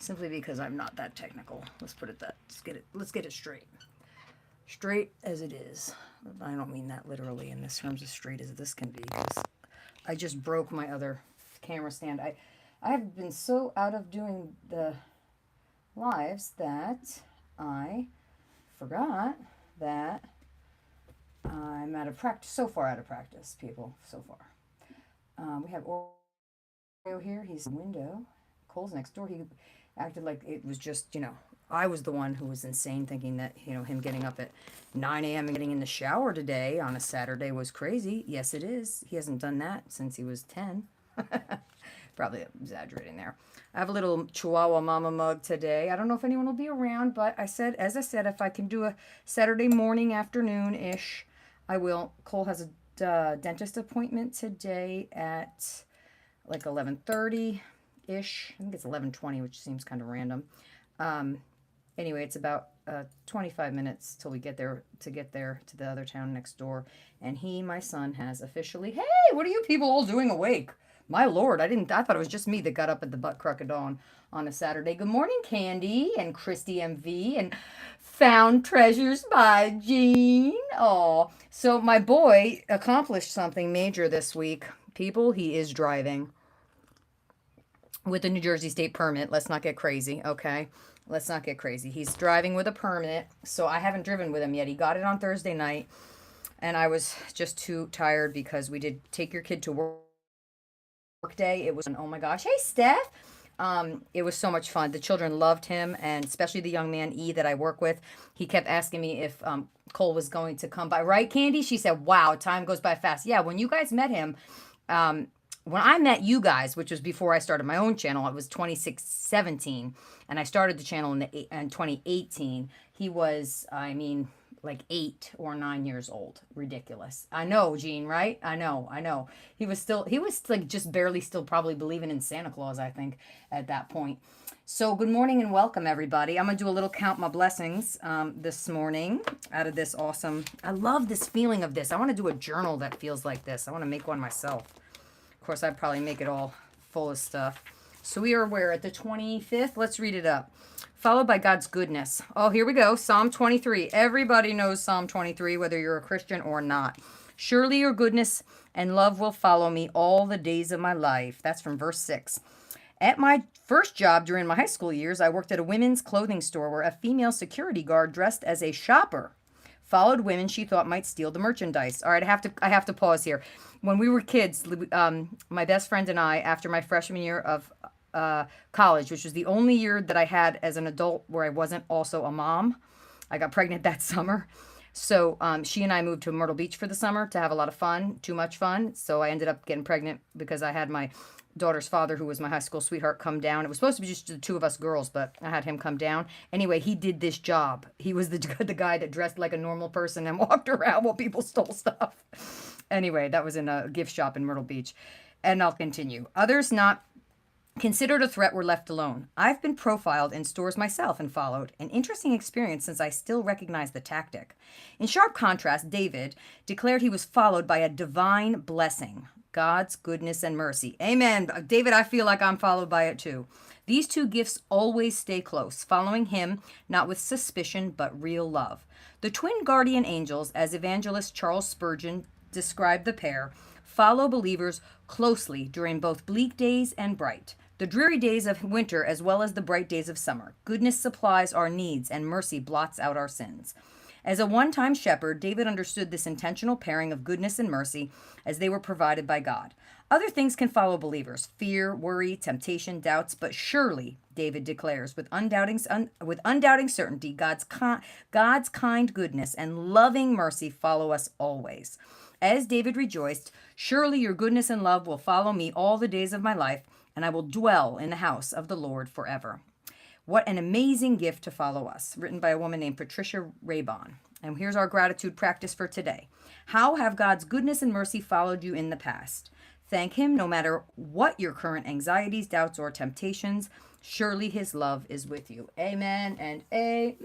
simply because I'm not that technical. Let's get it straight. Straight as it is. I don't mean that literally in this terms, as straight as this can be, because I just broke my other camera stand. I have been so out of doing the lives that I forgot that I'm out of practice. So far out of practice, people. So far. We have Oreo here. He's in the window. Cole's next door. He acted like it was just, I was the one who was insane thinking that, him getting up at 9 a.m. and getting in the shower today on a Saturday was crazy. Yes, it is. He hasn't done that since he was 10. Probably exaggerating there. I have a little Chihuahua Mama mug today. I don't know if anyone will be around, but as I said, if I can do a Saturday morning, afternoon-ish, I will. Cole has a dentist appointment today at like 11:30-ish. I think it's 11:20, which seems kind of random. Anyway, it's about 25 minutes till we get there to the other town next door. And my son, has officially, hey, what are you people all doing awake? My Lord, I thought it was just me that got up at the butt crack of dawn on a Saturday. Good morning, Candy and Christy MV and Found Treasures by Jean. Oh, so my boy accomplished something major this week. People, he is driving with a New Jersey state permit. Let's not get crazy, okay? Let's not get crazy. He's driving with a permit, so I haven't driven with him yet. He got it on Thursday night, and I was just too tired because we did take your kid to work day. It was, oh my gosh. Hey, Steph. It was so much fun. The children loved him, and especially the young man, E, that I work with. He kept asking me if Cole was going to come by. Right, Candy? She said, wow, time goes by fast. Yeah, when you guys met him, when I met you guys, which was before I started my own channel, it was 2017, and I started the channel in 2018. He was, like 8 or 9 years old. Ridiculous. I know, Jean, right? I know. He was like just barely still probably believing in Santa Claus, I think, at that point. So good morning and welcome, everybody. I'm going to do a little count my blessings this morning out of this awesome, I love this feeling of this. I want to do a journal that feels like this. I want to make one myself. Of course, I'd probably make it all full of stuff. So we are where? At the 25th? Let's read it up. Followed by God's goodness. Oh, here we go. Psalm 23. Everybody knows Psalm 23, whether you're a Christian or not. Surely your goodness and love will follow me all the days of my life. That's from verse 6. At my first job during my high school years, I worked at a women's clothing store where a female security guard dressed as a shopper followed women she thought might steal the merchandise. All right, I have to pause here. When we were kids, my best friend and I, after my freshman year of college, which was the only year that I had as an adult where I wasn't also a mom. I got pregnant that summer. So she and I moved to Myrtle Beach for the summer to have a lot of fun, too much fun. So I ended up getting pregnant because I had my daughter's father, who was my high school sweetheart, come down. It was supposed to be just the two of us girls, but I had him come down. Anyway, he did this job. He was the guy that dressed like a normal person and walked around while people stole stuff. Anyway, that was in a gift shop in Myrtle Beach. And I'll continue. Others not considered a threat were left alone. I've been profiled in stores myself and followed. An interesting experience since I still recognize the tactic. In sharp contrast, David declared he was followed by a divine blessing. God's goodness and mercy. Amen. David, I feel like I'm followed by it too. These two gifts always stay close, following him not with suspicion but real love. The twin guardian angels, as evangelist Charles Spurgeon described the pair, follow believers closely during both bleak days and bright. The dreary days of winter as well as the bright days of summer. Goodness supplies our needs and mercy blots out our sins. As a one-time shepherd, David understood this intentional pairing of goodness and mercy as they were provided by God. Other things can follow believers: fear, worry, temptation, doubts, but surely, David declares, with undoubting certainty, God's kind goodness and loving mercy follow us always. As David rejoiced, surely your goodness and love will follow me all the days of my life, and I will dwell in the house of the Lord forever. What an amazing gift to follow us, written by a woman named Patricia Raybon. And here's our gratitude practice for today. How have God's goodness and mercy followed you in the past? Thank him no matter what your current anxieties, doubts, or temptations. Surely his love is with you. Amen and amen.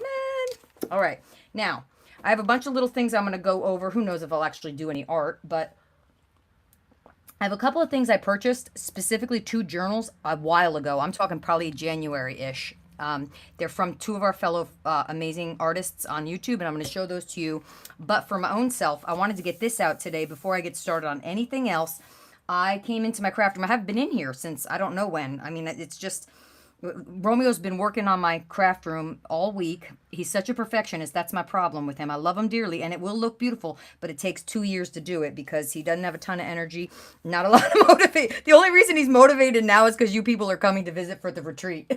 All right. Now, I have a bunch of little things I'm going to go over. Who knows if I'll actually do any art, but I have a couple of things I purchased, specifically 2 journals a while ago. I'm talking probably January-ish. They're from 2 of our fellow amazing artists on YouTube, and I'm going to show those to you. But for my own self, I wanted to get this out today before I get started on anything else. I came into my craft room. I haven't been in here since I don't know when. I mean, it's just Romeo's been working on my craft room all week. He's such a perfectionist. That's my problem with him. I love him dearly, and it will look beautiful, but it takes 2 years to do it because he doesn't have a ton of energy, not a lot of motivation. The only reason he's motivated now is because you people are coming to visit for the retreat.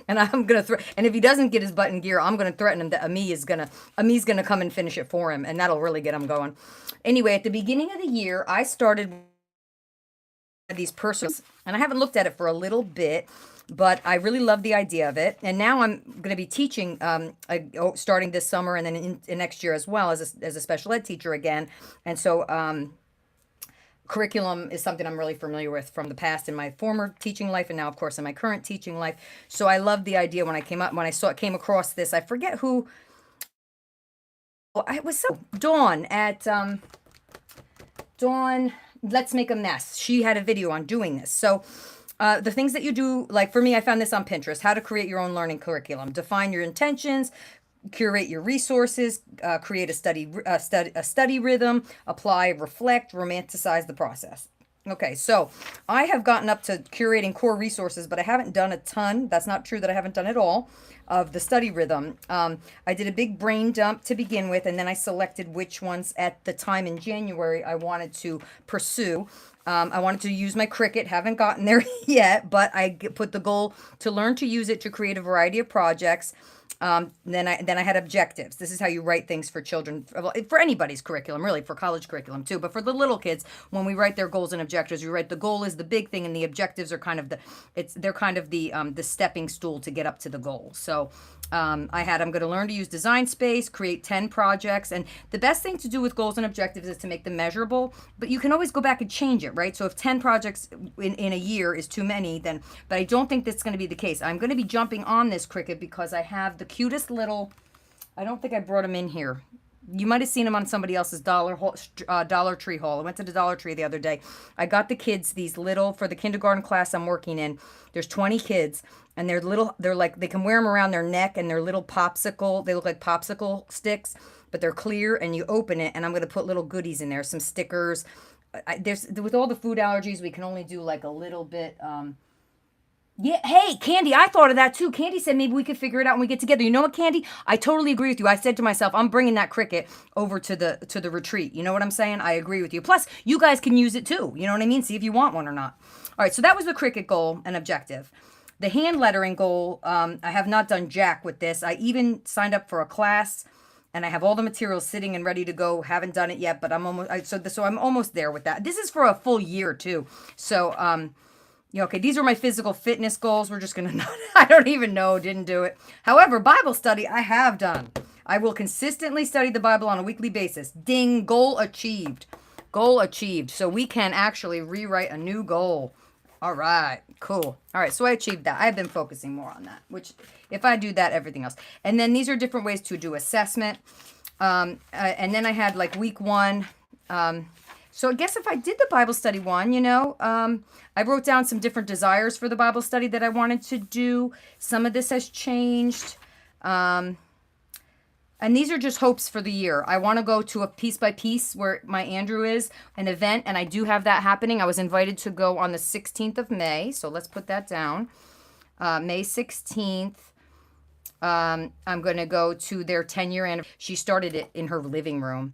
And I'm gonna and if he doesn't get his butt in gear, I'm gonna threaten him that Ami's gonna come and finish it for him, and that'll really get him going. Anyway, at the beginning of the year, I started these personals, and I haven't looked at it for a little bit, but I really love the idea of it. And now I'm going to be teaching starting this summer and then in next year as well as a special ed teacher again. And so curriculum is something I'm really familiar with from the past in my former teaching life, and now of course in my current teaching life. So I love the idea when I came across this. I forget who. I was so Dawn at Dawn. Let's Make a Mess. She had a video on doing this. So the things that you do, like for me, I found this on Pinterest, how to create your own learning curriculum, define your intentions, curate your resources, create a study rhythm, apply, reflect, romanticize the process. Okay, so I have gotten up to curating core resources, but I haven't done a ton. That's not true that I haven't done it all of the study rhythm. I did a big brain dump to begin with, and then I selected which ones at the time in January I wanted to pursue. I wanted to use my Cricut, haven't gotten there yet, but I put the goal to learn to use it to create a variety of projects. Then I had objectives. This is how you write things for children, for anybody's curriculum, really, for college curriculum too. But for the little kids, when we write their goals and objectives, we write the goal is the big thing, and the objectives are kind of the stepping stool to get up to the goal. So I'm going to learn to use Design Space, create 10 projects. And the best thing to do with goals and objectives is to make them measurable, but you can always go back and change it, right? So if 10 projects in a year is too many, but I don't think that's going to be the case. I'm going to be jumping on this Cricut because I have the cutest little, I don't think I brought them in here. You might have seen them on somebody else's Dollar Tree haul. I went to the Dollar Tree the other day. I got the kids these little, for the kindergarten class I'm working in, there's 20 kids, and they're like, they can wear them around their neck, and they're little they look like popsicle sticks, but they're clear, and you open it, and I'm going to put little goodies in there, some stickers. With all the food allergies, we can only do like a little bit, yeah, hey, Candy, I thought of that too. Candy said maybe we could figure it out when we get together. You know what, Candy? I totally agree with you. I said to myself, I'm bringing that Cricut over to the retreat. You know what I'm saying? I agree with you. Plus, you guys can use it too. You know what I mean? See if you want one or not. All right, so that was the Cricut goal and objective. The hand lettering goal, I have not done jack with this. I even signed up for a class, and I have all the materials sitting and ready to go. Haven't done it yet, but I'm almost there with that. This is for a full year too. So, yeah, okay, these are my physical fitness goals. We're just going to, I don't even know, didn't do it. However, Bible study, I have done. I will consistently study the Bible on a weekly basis. Ding, goal achieved. Goal achieved. So we can actually rewrite a new goal. All right, cool. All right, so I achieved that. I've been focusing more on that, which if I do that, everything else. And then these are different ways to do assessment. And then I had like week 1. So I guess if I did the Bible study one, I wrote down some different desires for the Bible study that I wanted to do. Some of this has changed. And these are just hopes for the year. I want to go to a piece by piece where my Andrew is, an event, and I do have that happening. I was invited to go on the 16th of May, so let's put that down. May 16th. I'm going to go to their 10-year anniversary. She started it in her living room.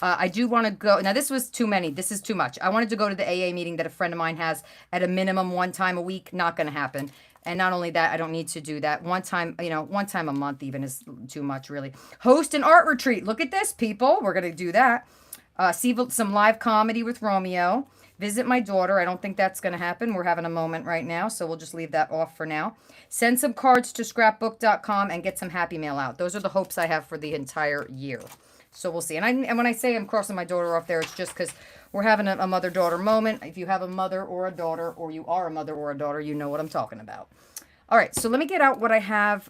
I do want to go. Now, this was too many. This is too much. I wanted to go to the AA meeting that a friend of mine has at a minimum 1 time a week. Not going to happen. And not only that, I don't need to do that. 1 time a month even is too much, really. Host an art retreat. Look at this, people. We're going to do that. See some live comedy with Romeo. Visit my daughter. I don't think that's going to happen. We're having a moment right now, so we'll just leave that off for now. Send some cards to scrapbook.com and get some happy mail out. Those are the hopes I have for the entire year. So we'll see. And when I say I'm crossing my daughter off there, it's just because we're having a mother-daughter moment. If you have a mother or a daughter, or you are a mother or a daughter, you know what I'm talking about. All right, so let me get out what I have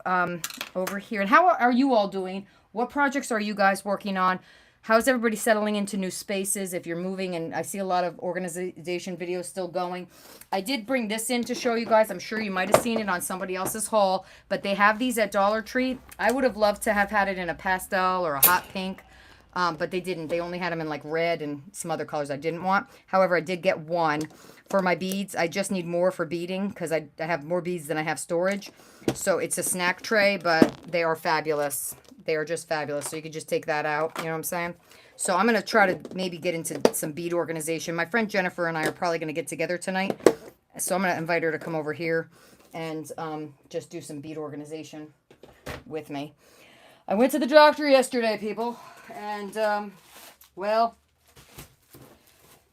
over here. And how are you all doing? What projects are you guys working on? How's everybody settling into new spaces if you're moving? And I see a lot of organization videos still going. I did bring this in to show you guys. I'm sure you might have seen it on somebody else's haul, but they have these at Dollar Tree. I would have loved to have had it in a pastel or a hot pink, but they didn't. They only had them in like red and some other colors I didn't want. However, I did get one for my beads. I just need more for beading because I have more beads than I have storage. So it's a snack tray, but they are fabulous. They are just fabulous. So you can just take that out. You know what I'm saying? So I'm going to try to maybe get into some bead organization. My friend Jennifer and I are probably going to get together tonight. So I'm going to invite her to come over here and just do some bead organization with me. I went to the doctor yesterday, people. And, well,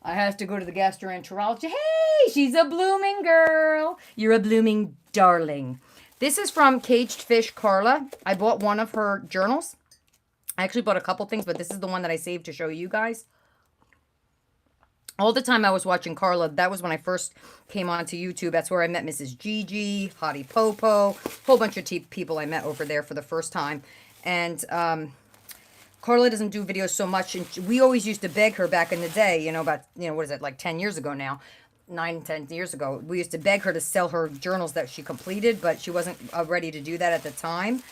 I have to go to the gastroenterologist. Hey, she's a blooming girl. You're a blooming darling. This is from Caged Fish Carla. I bought one of her journals. I actually bought a couple things, but this is the one that I saved to show you guys. All the time I was watching Carla, that was when I first came onto YouTube. That's where I met Mrs. Gigi, Hottie Popo, a whole bunch of people I met over there for the first time. And Carla doesn't do videos so much, and we always used to beg her back in the day, about, what is it, like 10 years ago now. 10 years ago, we used to beg her to sell her journals that she completed, but she wasn't ready to do that at the time.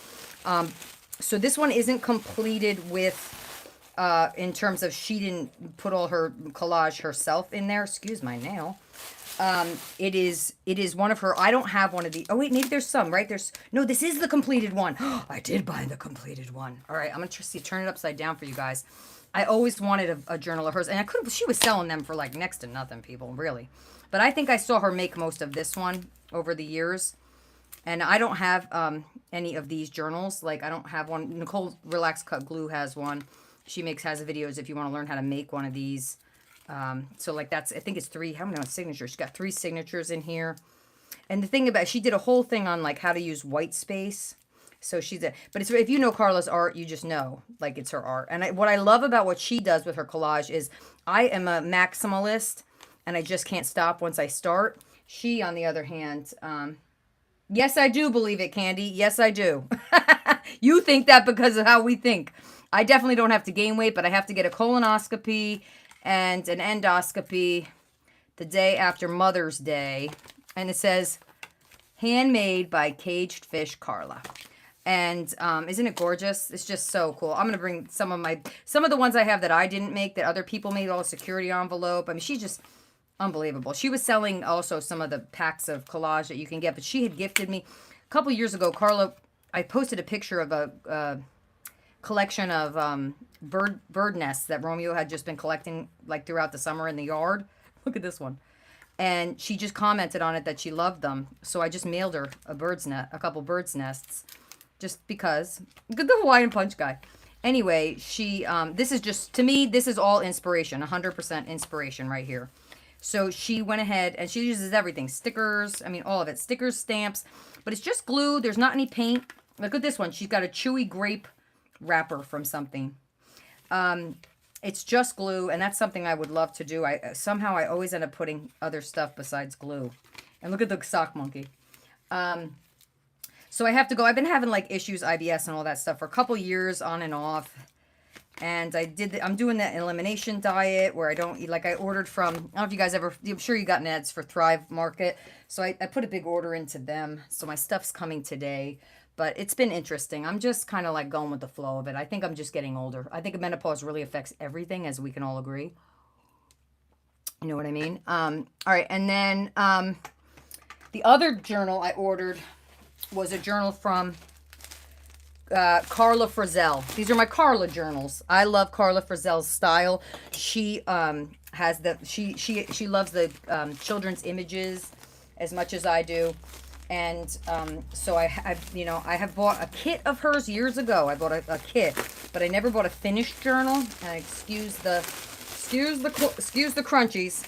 So this one isn't completed with, in terms of she didn't put all her collage herself in there. Excuse my nail. It is one of her, I don't have one of the, oh wait, maybe there's some, right? No, this is the completed one. I did buy the completed one. All right, I'm going to turn it upside down for you guys. I always wanted a journal of hers, and she was selling them for like next to nothing, people, really. But I think I saw her make most of this one over the years. And I don't have any of these journals. Like, I don't have one. Nicole Relax Cut Glue has one. She has videos if you want to learn how to make one of these. So, like, I think it's 3. How many signatures? She's got 3 signatures in here. And the thing about, she did a whole thing on, like, how to use white space. So but if you know Carla's art, you just know, like, it's her art. And what I love about what she does with her collage is I am a maximalist, and I just can't stop once I start. She, on the other hand, yes, I do believe it, Candy. Yes, I do. You think that because of how we think. I definitely don't have to gain weight, but I have to get a colonoscopy and an endoscopy the day after Mother's Day. And it says, handmade by Caged Fish Carla. And isn't it gorgeous? It's just so cool. I'm going to bring some of the ones I have that I didn't make, that other people made, all the security envelope. I mean, she's just unbelievable. She was selling also some of the packs of collage that you can get, but she had gifted me a couple years ago. Carla, I posted a picture of a collection of bird nests that Romeo had just been collecting like throughout the summer in the yard. Look at this one. And she just commented on it that she loved them. So I just mailed her a couple bird's nests. Just because. The Hawaiian Punch guy. Anyway, this is just, to me, this is all inspiration. 100% inspiration right here. So she went ahead and she uses everything. Stickers, I mean, all of it. Stickers, stamps. But it's just glue. There's not any paint. Look at this one. She's got a chewy grape wrapper from something. It's just glue, and that's something I would love to do. Somehow I always end up putting other stuff besides glue. And look at the sock monkey. So I have to go. I've been having like issues, IBS and all that stuff for a couple years on and off. And I'm doing that elimination diet where I don't eat, like I ordered from, I don't know if you guys I'm sure you got ads for Thrive Market. So I put a big order into them. So my stuff's coming today. But it's been interesting. I'm just kind of like going with the flow of it. I think I'm just getting older. I think menopause really affects everything, as we can all agree. You know what I mean? All right. And then the other journal I ordered was a journal from Carla Frizzell. These are my Carla journals. I love Carla Frizzell's style. She has she loves the children's images as much as I do. And so I have bought a kit of hers years ago. I bought a kit, but I never bought a finished journal. And excuse the crunchies.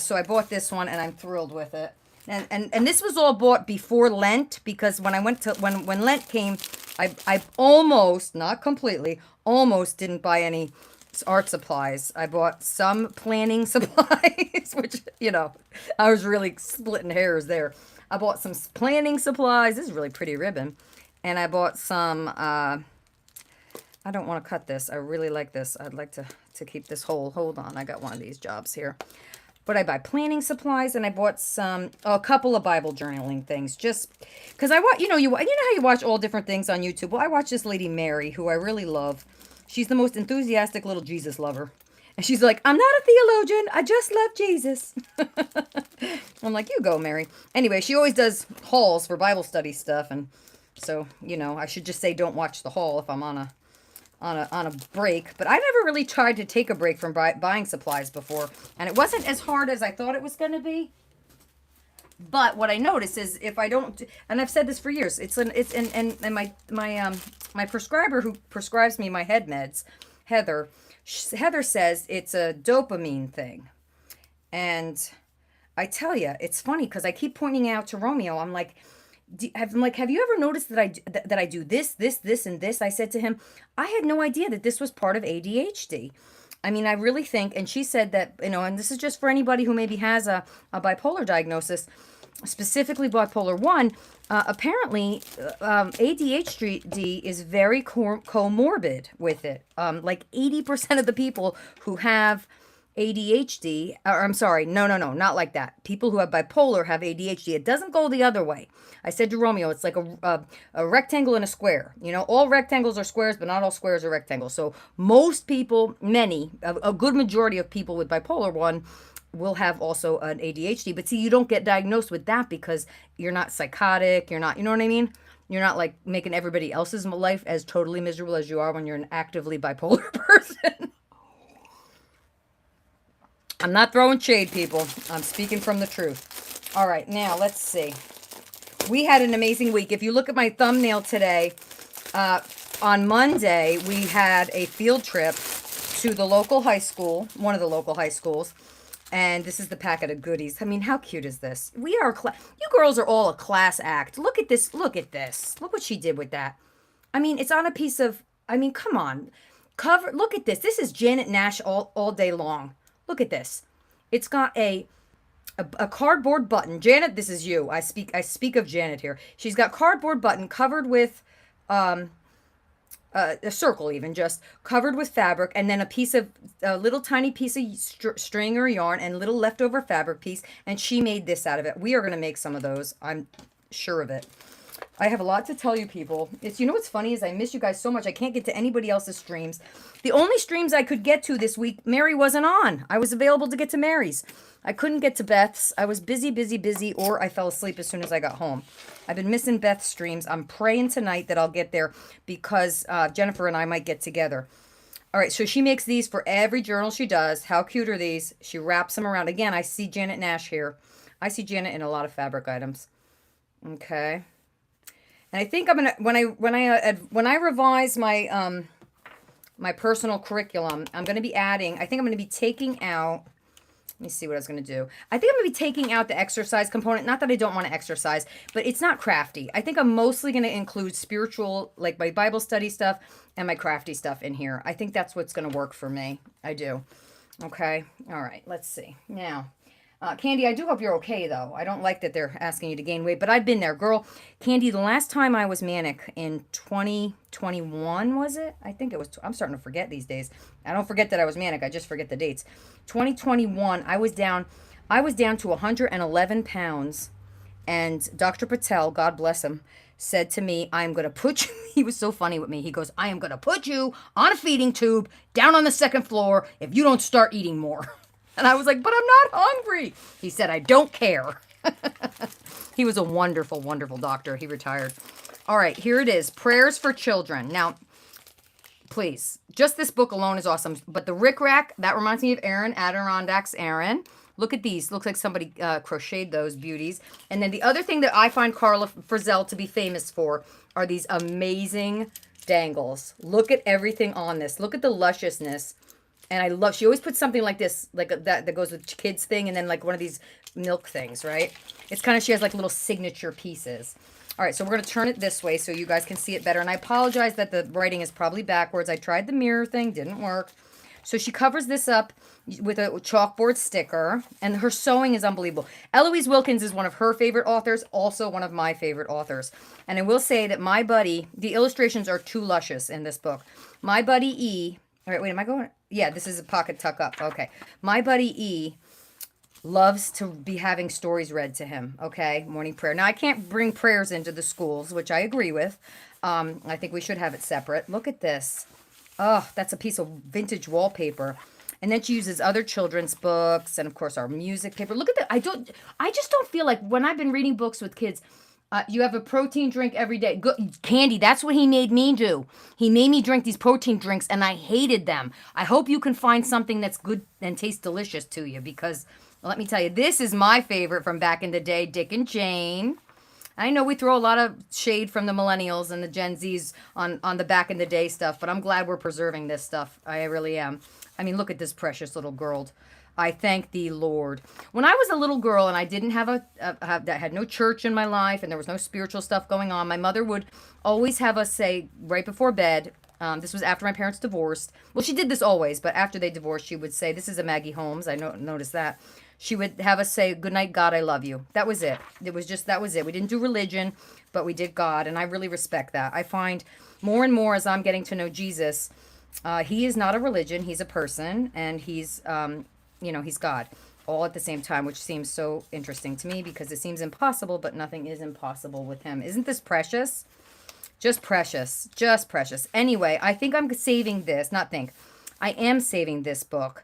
So I bought this one, and I'm thrilled with it. And this was all bought before Lent, because when I went to when Lent came, I almost, not completely, almost didn't buy any art supplies. I bought some planning supplies, which, I was really splitting hairs there. I bought some planning supplies. This is really pretty ribbon. And I bought some I don't want to cut this. I really like this. I'd like to keep this whole. Hold on. I got one of these jobs here. But I buy planning supplies, and I bought a couple of Bible journaling things, just because I want, you know how you watch all different things on YouTube. Well, I watch this lady Mary, who I really love. She's the most enthusiastic little Jesus lover, and she's like, "I'm not a theologian. I just love Jesus." I'm like, "You go, Mary." Anyway, she always does hauls for Bible study stuff, and so I should just say don't watch the haul if I'm on a break. But I never really tried to take a break from buying supplies before, and it wasn't as hard as I thought it was going to be. But what I notice is if I don't, and I've said this for years, and my prescriber who prescribes me my head meds, Heather says it's a dopamine thing. And I tell you, it's funny because I keep pointing out to Romeo, I'm like, have you ever noticed that I do this, and this? I said to him, I had no idea that this was part of ADHD. I mean, I really think, and she said that, and this is just for anybody who maybe has a bipolar diagnosis, specifically bipolar 1, apparently ADHD is very comorbid with it. Like 80% of the people who have ADHD, or I'm sorry, no, not like that. People who have bipolar have ADHD. It doesn't go the other way. I said to Romeo, it's like a rectangle and a square. All rectangles are squares, but not all squares are rectangles. So most people, a good majority of people with bipolar 1 will have also an ADHD. But see, you don't get diagnosed with that because you're not psychotic. You're not, you know what I mean? You're not like making everybody else's life as totally miserable as you are when you're an actively bipolar person. I'm not throwing shade, people. I'm speaking from the truth. All right, now let's see. We had an amazing week. If you look at my thumbnail today, on Monday, we had a field trip to the local high school, one of the local high schools. And this is the packet of goodies. I mean, how cute is this? You girls are all a class act. Look at this. Look at this. Look what she did with that. I mean, it's on a piece of, come on. Look at this. This is Janet Nash all day long. Look at this. It's got a cardboard button. Janet, this is you. I speak of Janet here. She's got cardboard button covered with a circle, even just covered with fabric, and then a little tiny piece of string or yarn and little leftover fabric piece, and she made this out of it. We are going to make some of those. I'm sure of it. I have a lot to tell you, people. What's funny is I miss you guys so much. I can't get to anybody else's streams. The only streams I could get to this week, Mary wasn't on. I was available to get to Mary's. I couldn't get to Beth's. I was busy, or I fell asleep as soon as I got home. I've been missing Beth's streams. I'm praying tonight that I'll get there because Jennifer and I might get together. All right, so she makes these for every journal she does. How cute are these? She wraps them around. Again, I see Janet Nash here. I see Janet in a lot of fabric items. Okay. And I think I'm gonna when I revise my my personal curriculum, I'm gonna be adding. I think I'm gonna be taking out. Let me see what I was gonna do. I think I'm gonna be taking out the exercise component. Not that I don't want to exercise, but it's not crafty. I think I'm mostly gonna include spiritual, like my Bible study stuff and my crafty stuff in here. I think that's what's gonna work for me. I do. Okay. All right. Let's see now. Candy, I do hope you're okay, though. I don't like that they're asking you to gain weight, but I've been there. Girl, Candy, the last time I was manic in 2021, was it? I think it was. I'm starting to forget these days. I don't forget that I was manic. I just forget the dates. 2021, I was down to 111 pounds, and Dr. Patel, God bless him, said to me, I'm going to put you, he was so funny with me. He goes, I am going to put you on a feeding tube down on the second floor if you don't start eating more. And I was like, but I'm not hungry. He said, I don't care. He was a wonderful, wonderful doctor. He retired. All right, here it is. Prayers for Children. Now, please, just this book alone is awesome. But the Rick Rack, that reminds me of Aaron, Adirondacks Aaron. Look at these. Looks like somebody crocheted those beauties. And then the other thing that I find Carla Frizzell to be famous for are these amazing dangles. Look at everything on this. Look at the lusciousness. And I love, she always puts something like this, like that goes with kids thing, and then like one of these milk things, right? It's kind of, she has like little signature pieces. All right, so we're going to turn it this way so you guys can see it better. And I apologize that the writing is probably backwards. I tried the mirror thing, didn't work. So she covers this up with a chalkboard sticker, and her sewing is unbelievable. Eloise Wilkins is one of her favorite authors, also one of my favorite authors. And I will say that my buddy, the illustrations are too luscious in this book. My buddy E, all right, wait, am I going? Yeah, this is a pocket tuck up. Okay. My buddy E loves to be having stories read to him. Okay. Morning prayer. Now, I can't bring prayers into the schools, which I agree with. I think we should have it separate. Look at this. Oh, that's a piece of vintage wallpaper. And then she uses other children's books and, of course, our music paper. Look at that. I just don't feel like when I've been reading books with kids, you have a protein drink every day. Candy, that's what he made me do. He made me drink these protein drinks, and I hated them. I hope you can find something that's good and tastes delicious to you, because let me tell you, this is my favorite from back in the day, Dick and Jane. I know we throw a lot of shade from the millennials and the Gen Zs on the back in the day stuff, but I'm glad we're preserving this stuff. I really am. I mean, look at this precious little girl. I thank thee, Lord. When I was a little girl and I didn't have that had no church in my life and there was no spiritual stuff going on, my mother would always have us say right before bed, this was after my parents divorced. Well, she did this always, but after they divorced, she would say, this is a Maggie Holmes. I noticed that. She would have us say, good night, God, I love you. That was it. That was it. We didn't do religion, but we did God, and I really respect that. I find more and more as I'm getting to know Jesus, he is not a religion. He's a person, and he's he's God all at the same time, which seems so interesting to me because it seems impossible, but nothing is impossible with him. Isn't this precious? Just precious. Just precious. Anyway, I think I'm saving this. I am saving this book,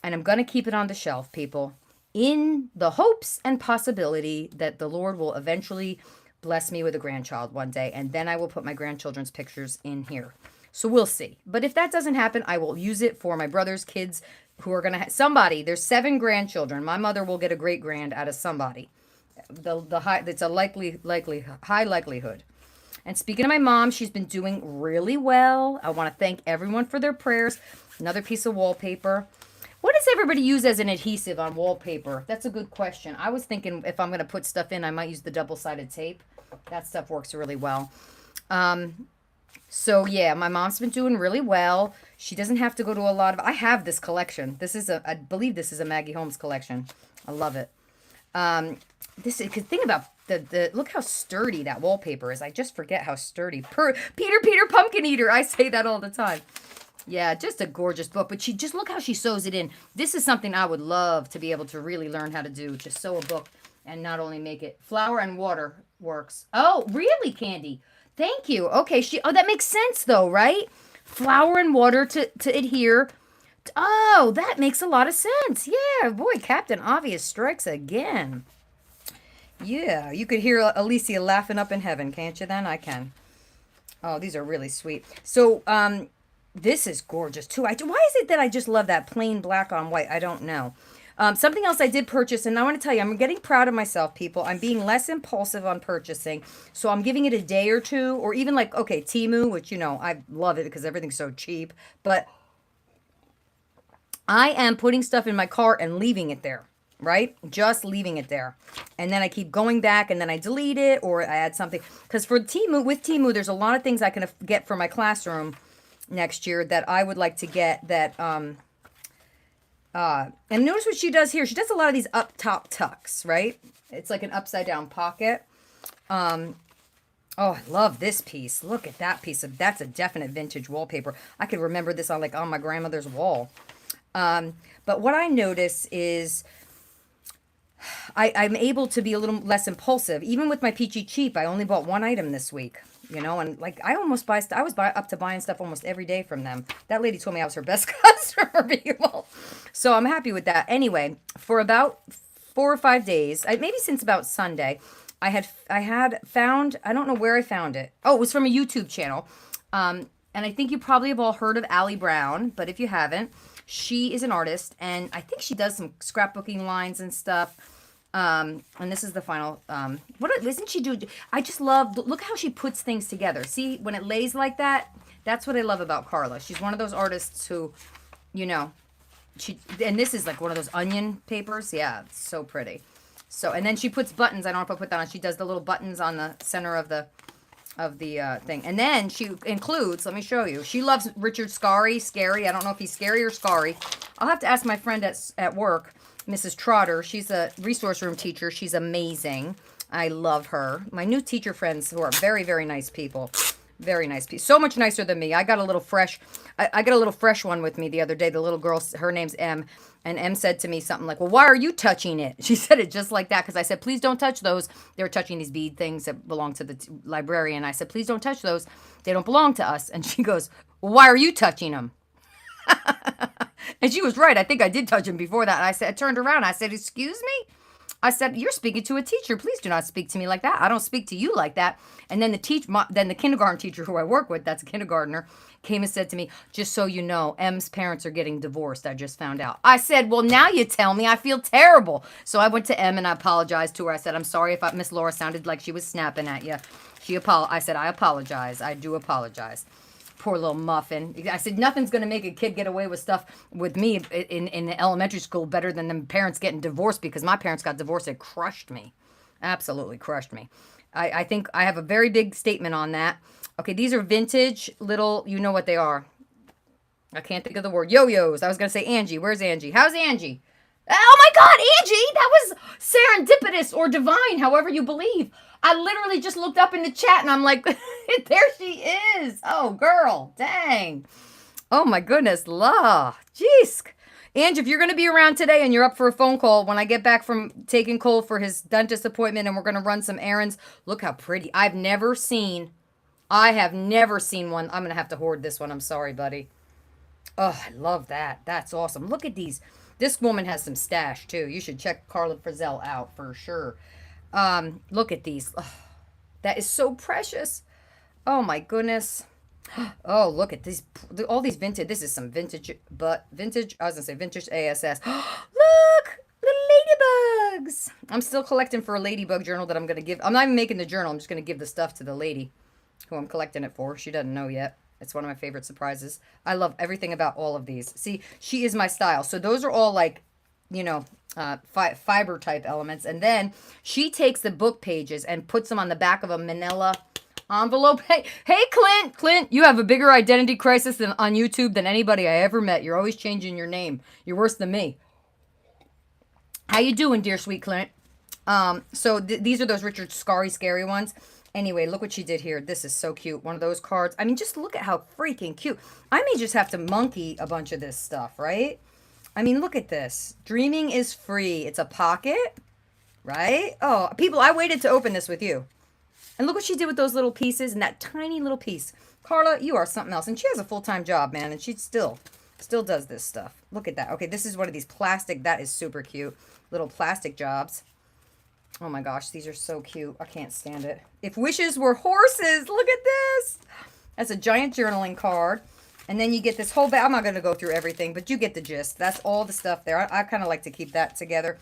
and I'm going to keep it on the shelf, people, in the hopes and possibility that the Lord will eventually bless me with a grandchild one day, and then I will put my grandchildren's pictures in here. So we'll see. But if that doesn't happen, I will use it for my brother's kids who are going to somebody. There's 7 grandchildren. My mother will get a great grand out of somebody. It's a high likelihood. And speaking of my mom, she's been doing really well. I want to thank everyone for their prayers. Another piece of wallpaper. What does everybody use as an adhesive on wallpaper? That's a good question. I was thinking if I'm going to put stuff in, I might use the double-sided tape. That stuff works really well. So yeah, my mom's been doing really well. She doesn't have to go to a lot of, I have this collection. I believe this is a Maggie Holmes collection. I love it. Think about look how sturdy that wallpaper is. I just forget how sturdy. Peter Pumpkin Eater. I say that all the time. Yeah, just a gorgeous book. But just look how she sews it in. This is something I would love to be able to really learn how to do. Just sew a book and not only make it. Flour and water works. Oh, really, Candy? Thank you. Okay, that makes sense though, right? Flour and water to adhere. Oh, that makes a lot of sense. Yeah, boy, Captain Obvious strikes again. Yeah, you could hear Alicia laughing up in heaven, can't you then? I can. Oh, these are really sweet. So, this is gorgeous too. Why is it that I just love that plain black on white? I don't know. Something else I did purchase, and I want to tell you, I'm getting proud of myself, people. I'm being less impulsive on purchasing. So I'm giving it a day or two, or even Temu, which, I love it because everything's so cheap. But I am putting stuff in my cart and leaving it there, right? Just leaving it there. And then I keep going back, and then I delete it, or I add something. Because with Temu, there's a lot of things I can get for my classroom next year that I would like to get that, and notice what she does here. She does a lot of these up top tucks, right? It's like an upside down pocket. Oh, I love this piece. Look at that piece that's a definite vintage wallpaper. I could remember this on my grandmother's wall. But what I notice is I'm able to be a little less impulsive. Even with my Peachy Cheap, I only bought 1 item this week. And I almost I was up to buying stuff almost every day from them. That lady told me I was her best customer, people. So I'm happy with that. Anyway, for about 4 or 5 days, maybe since about Sunday, I had found, I don't know where I found it. Oh, it was from a YouTube channel. And I think you probably have all heard of Allie Brown, but if you haven't, she is an artist, and I think she does some scrapbooking lines and stuff. And this is the final, what doesn't she do? I just love, look how she puts things together. See, when it lays like that, that's what I love about Carla. She's one of those artists who, and this is like one of those onion papers. Yeah, it's so pretty. So, and then she puts buttons. I don't know if I put that on. She does the little buttons on the center of the thing. And then she includes, let me show you. She loves Richard Scary. I don't know if he's scary or scary. I'll have to ask my friend at work, Mrs. Trotter. She's a resource room teacher. She's amazing. I love her. My new teacher friends who are very, very nice people. Very nice people. So much nicer than me. I got a little fresh. I got a little fresh one with me the other day. The little girl, her name's Em. And Em said to me something like, well, why are you touching it? She said it just like that because I said, please don't touch those. They were touching these bead things that belong to the librarian. I said, please don't touch those. They don't belong to us. And she goes, well, why are you touching them? And she was right. I think I did touch them before that. And I turned around. I said, excuse me? I said, you're speaking to a teacher. Please do not speak to me like that. I don't speak to you like that. And then the kindergarten teacher who I work with, that's a kindergartner, came and said to me, just so you know, M's parents are getting divorced. I just found out. I said, well, now you tell me. I feel terrible. So I went to M and I apologized to her. I said, I'm sorry if Miss Laura sounded like she was snapping at you. I said, I apologize. I do apologize. Poor little muffin. I said, nothing's going to make a kid get away with stuff with me in elementary school better than them parents getting divorced, because my parents got divorced. It crushed me. Absolutely crushed me. I think I have a very big statement on that. Okay, these are vintage little, you know what they are. I can't think of the word. Yo-yos. I was going to say Angie. Where's Angie? How's Angie? Oh my God, Angie! That was serendipitous or divine, however you believe. I literally just looked up in the chat and I'm like, there she is. Oh, girl. Dang. Oh, my goodness. La. Jeez. Angie, if you're going to be around today and you're up for a phone call when I get back from taking Cole for his dentist appointment and we're going to run some errands, look how pretty. I have never seen one. I'm going to have to hoard this one. I'm sorry, buddy. Oh, I love that. That's awesome. Look at these. This woman has some stash, too. You should check Carla Frizzell out for sure. Look at these. Oh, that is so precious. Oh, my goodness. Oh, look at these. All these vintage. This is some vintage, I was going to say vintage ASS. Look! Little ladybugs. I'm still collecting for a ladybug journal that I'm going to give. I'm not even making the journal. I'm just going to give the stuff to the lady who I'm collecting it for. She doesn't know yet. It's one of my favorite surprises. I love everything about all of these. See, she is my style. So those are all like, you know, fiber type elements. And then she takes the book pages and puts them on the back of a manila envelope. Hey, Clint, you have a bigger identity crisis on YouTube than anybody I ever met. You're always changing your name. You're worse than me. How you doing, dear sweet Clint? So these are those Richard Scary ones. Anyway, look what she did here. This is so cute. One of those cards. I mean, just look at how freaking cute. I may just have to monkey a bunch of this stuff, right? I mean, look at this. Dreaming is free. It's a pocket, right? Oh, people, I waited to open this with you. And look what she did with those little pieces and that tiny little piece. Carla, you are something else. And she has a full-time job, man. And she still does this stuff. Look at that. Okay, this is one of these plastic. That is super cute. Little plastic jobs. Oh my gosh, these are so cute. I can't stand it. If wishes were horses, look at this. That's a giant journaling card. And then you get this whole bag. I'm not going to go through everything, but you get the gist. That's all the stuff there. I kind of like to keep that together.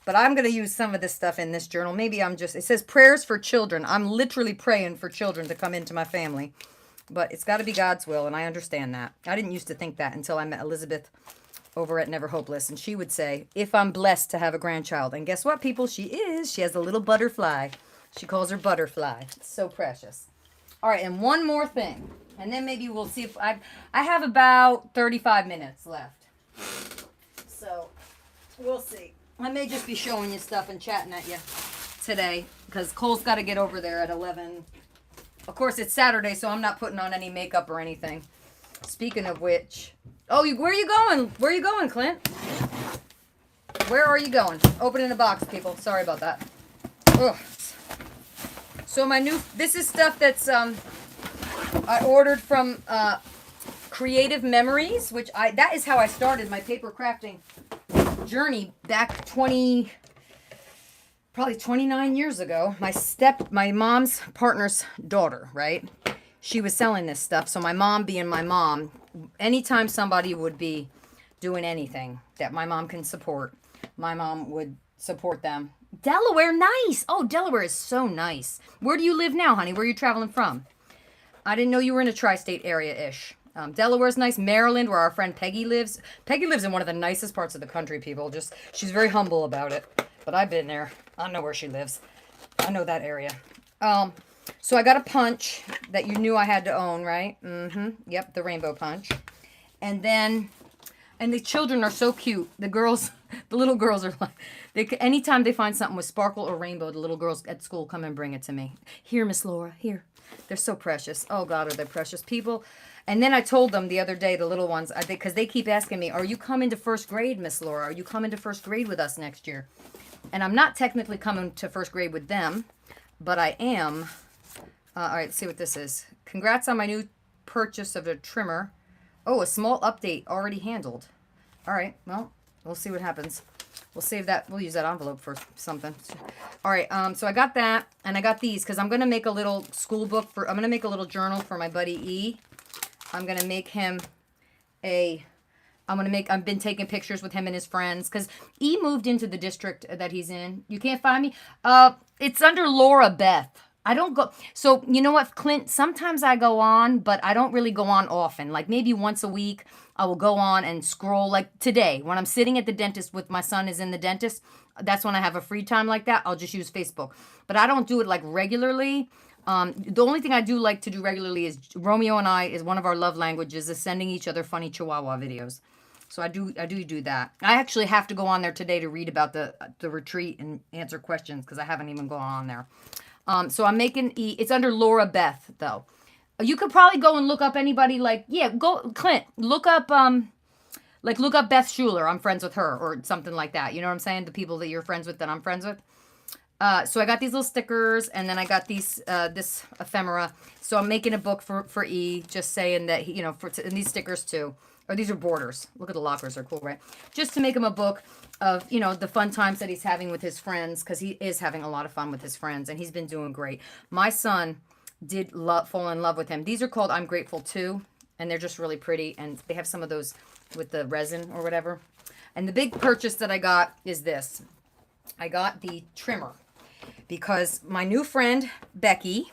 But I'm going to use some of this stuff in this journal. Maybe it says prayers for children. I'm literally praying for children to come into my family. But it's got to be God's will, and I understand that. I didn't used to think that until I met Elizabeth over at Never Hopeless, and she would say, if I'm blessed to have a grandchild. And guess what, people? She is. She has a little butterfly. She calls her Butterfly. It's so precious. All right, and one more thing. And then maybe we'll see if I have about 35 minutes left. So, we'll see. I may just be showing you stuff and chatting at you today, because Cole's got to get over there at 11. Of course, it's Saturday, so I'm not putting on any makeup or anything. Speaking of which... Oh, where are you going? Where are you going, Clint? Where are you going? Opening a box, people. Sorry about that. Ugh. So this is stuff that's, I ordered from, Creative Memories, that is how I started my paper crafting journey back probably 29 years ago. My mom's partner's daughter, right? She was selling this stuff. So my mom being my mom, anytime somebody would be doing anything that my mom can support, my mom would support them. Delaware, nice. Oh, Delaware is so nice. Where do you live now, honey? Where are you traveling from? I didn't know you were in a tri-state area-ish. Delaware's nice. Maryland, where our friend Peggy lives. Peggy lives in one of the nicest parts of the country, people. She's very humble about it. But I've been there. I know where she lives. I know that area. So I got a punch that you knew I had to own, right? Yep, the rainbow punch. And then, and the children are so cute. The girls, the little girls are like, anytime they find something with sparkle or rainbow, the little girls at school come and bring it to me. Here, Miss Laura, here. They're so precious. Oh, God, are they precious people? And then I told them the other day, the little ones, because they keep asking me, are you coming to first grade, Miss Laura? Are you coming to first grade with us next year? And I'm not technically coming to first grade with them, but I am. All right, let's see what this is. Congrats on my new purchase of a trimmer. Oh, a small update already handled. All right, well, we'll see what happens. We'll save that. We'll use that envelope for something. All right, so I got that, and I got these because I'm going to make a little school book for, I'm going to make a little journal for my buddy E. I'm going to make him I've been taking pictures with him and his friends because E moved into the district that he's in. You can't find me? It's under Laura Beth. I don't go. So, you know what, Clint? Sometimes I go on, but I don't really go on often. Like maybe once a week, I will go on and scroll. Like today, when I'm sitting at the dentist with my son is in the dentist, that's when I have a free time like that. I'll just use Facebook. But I don't do it like regularly. The only thing I do like to do regularly is Romeo and I is one of our love languages is sending each other funny Chihuahua videos. So I do that. I actually have to go on there today to read about the retreat and answer questions because I haven't even gone on there. So I'm making it's under Laura Beth though. You could probably go and look up anybody go Clint, look up Beth Schuler. I'm friends with her or something like that. You know what I'm saying? The people that you're friends with that I'm friends with. So I got these little stickers and then I got these this ephemera. So I'm making a book for E, just saying that and these stickers too. Or these are borders. Look at the lockers, they're cool, right? Just to make him a book of, the fun times that he's having with his friends, because he is having a lot of fun with his friends, and he's been doing great. My son did fall in love with him. These are called I'm Grateful Too, and they're just really pretty, and they have some of those with the resin or whatever. And the big purchase that I got is this. I got the trimmer, because my new friend, Becky,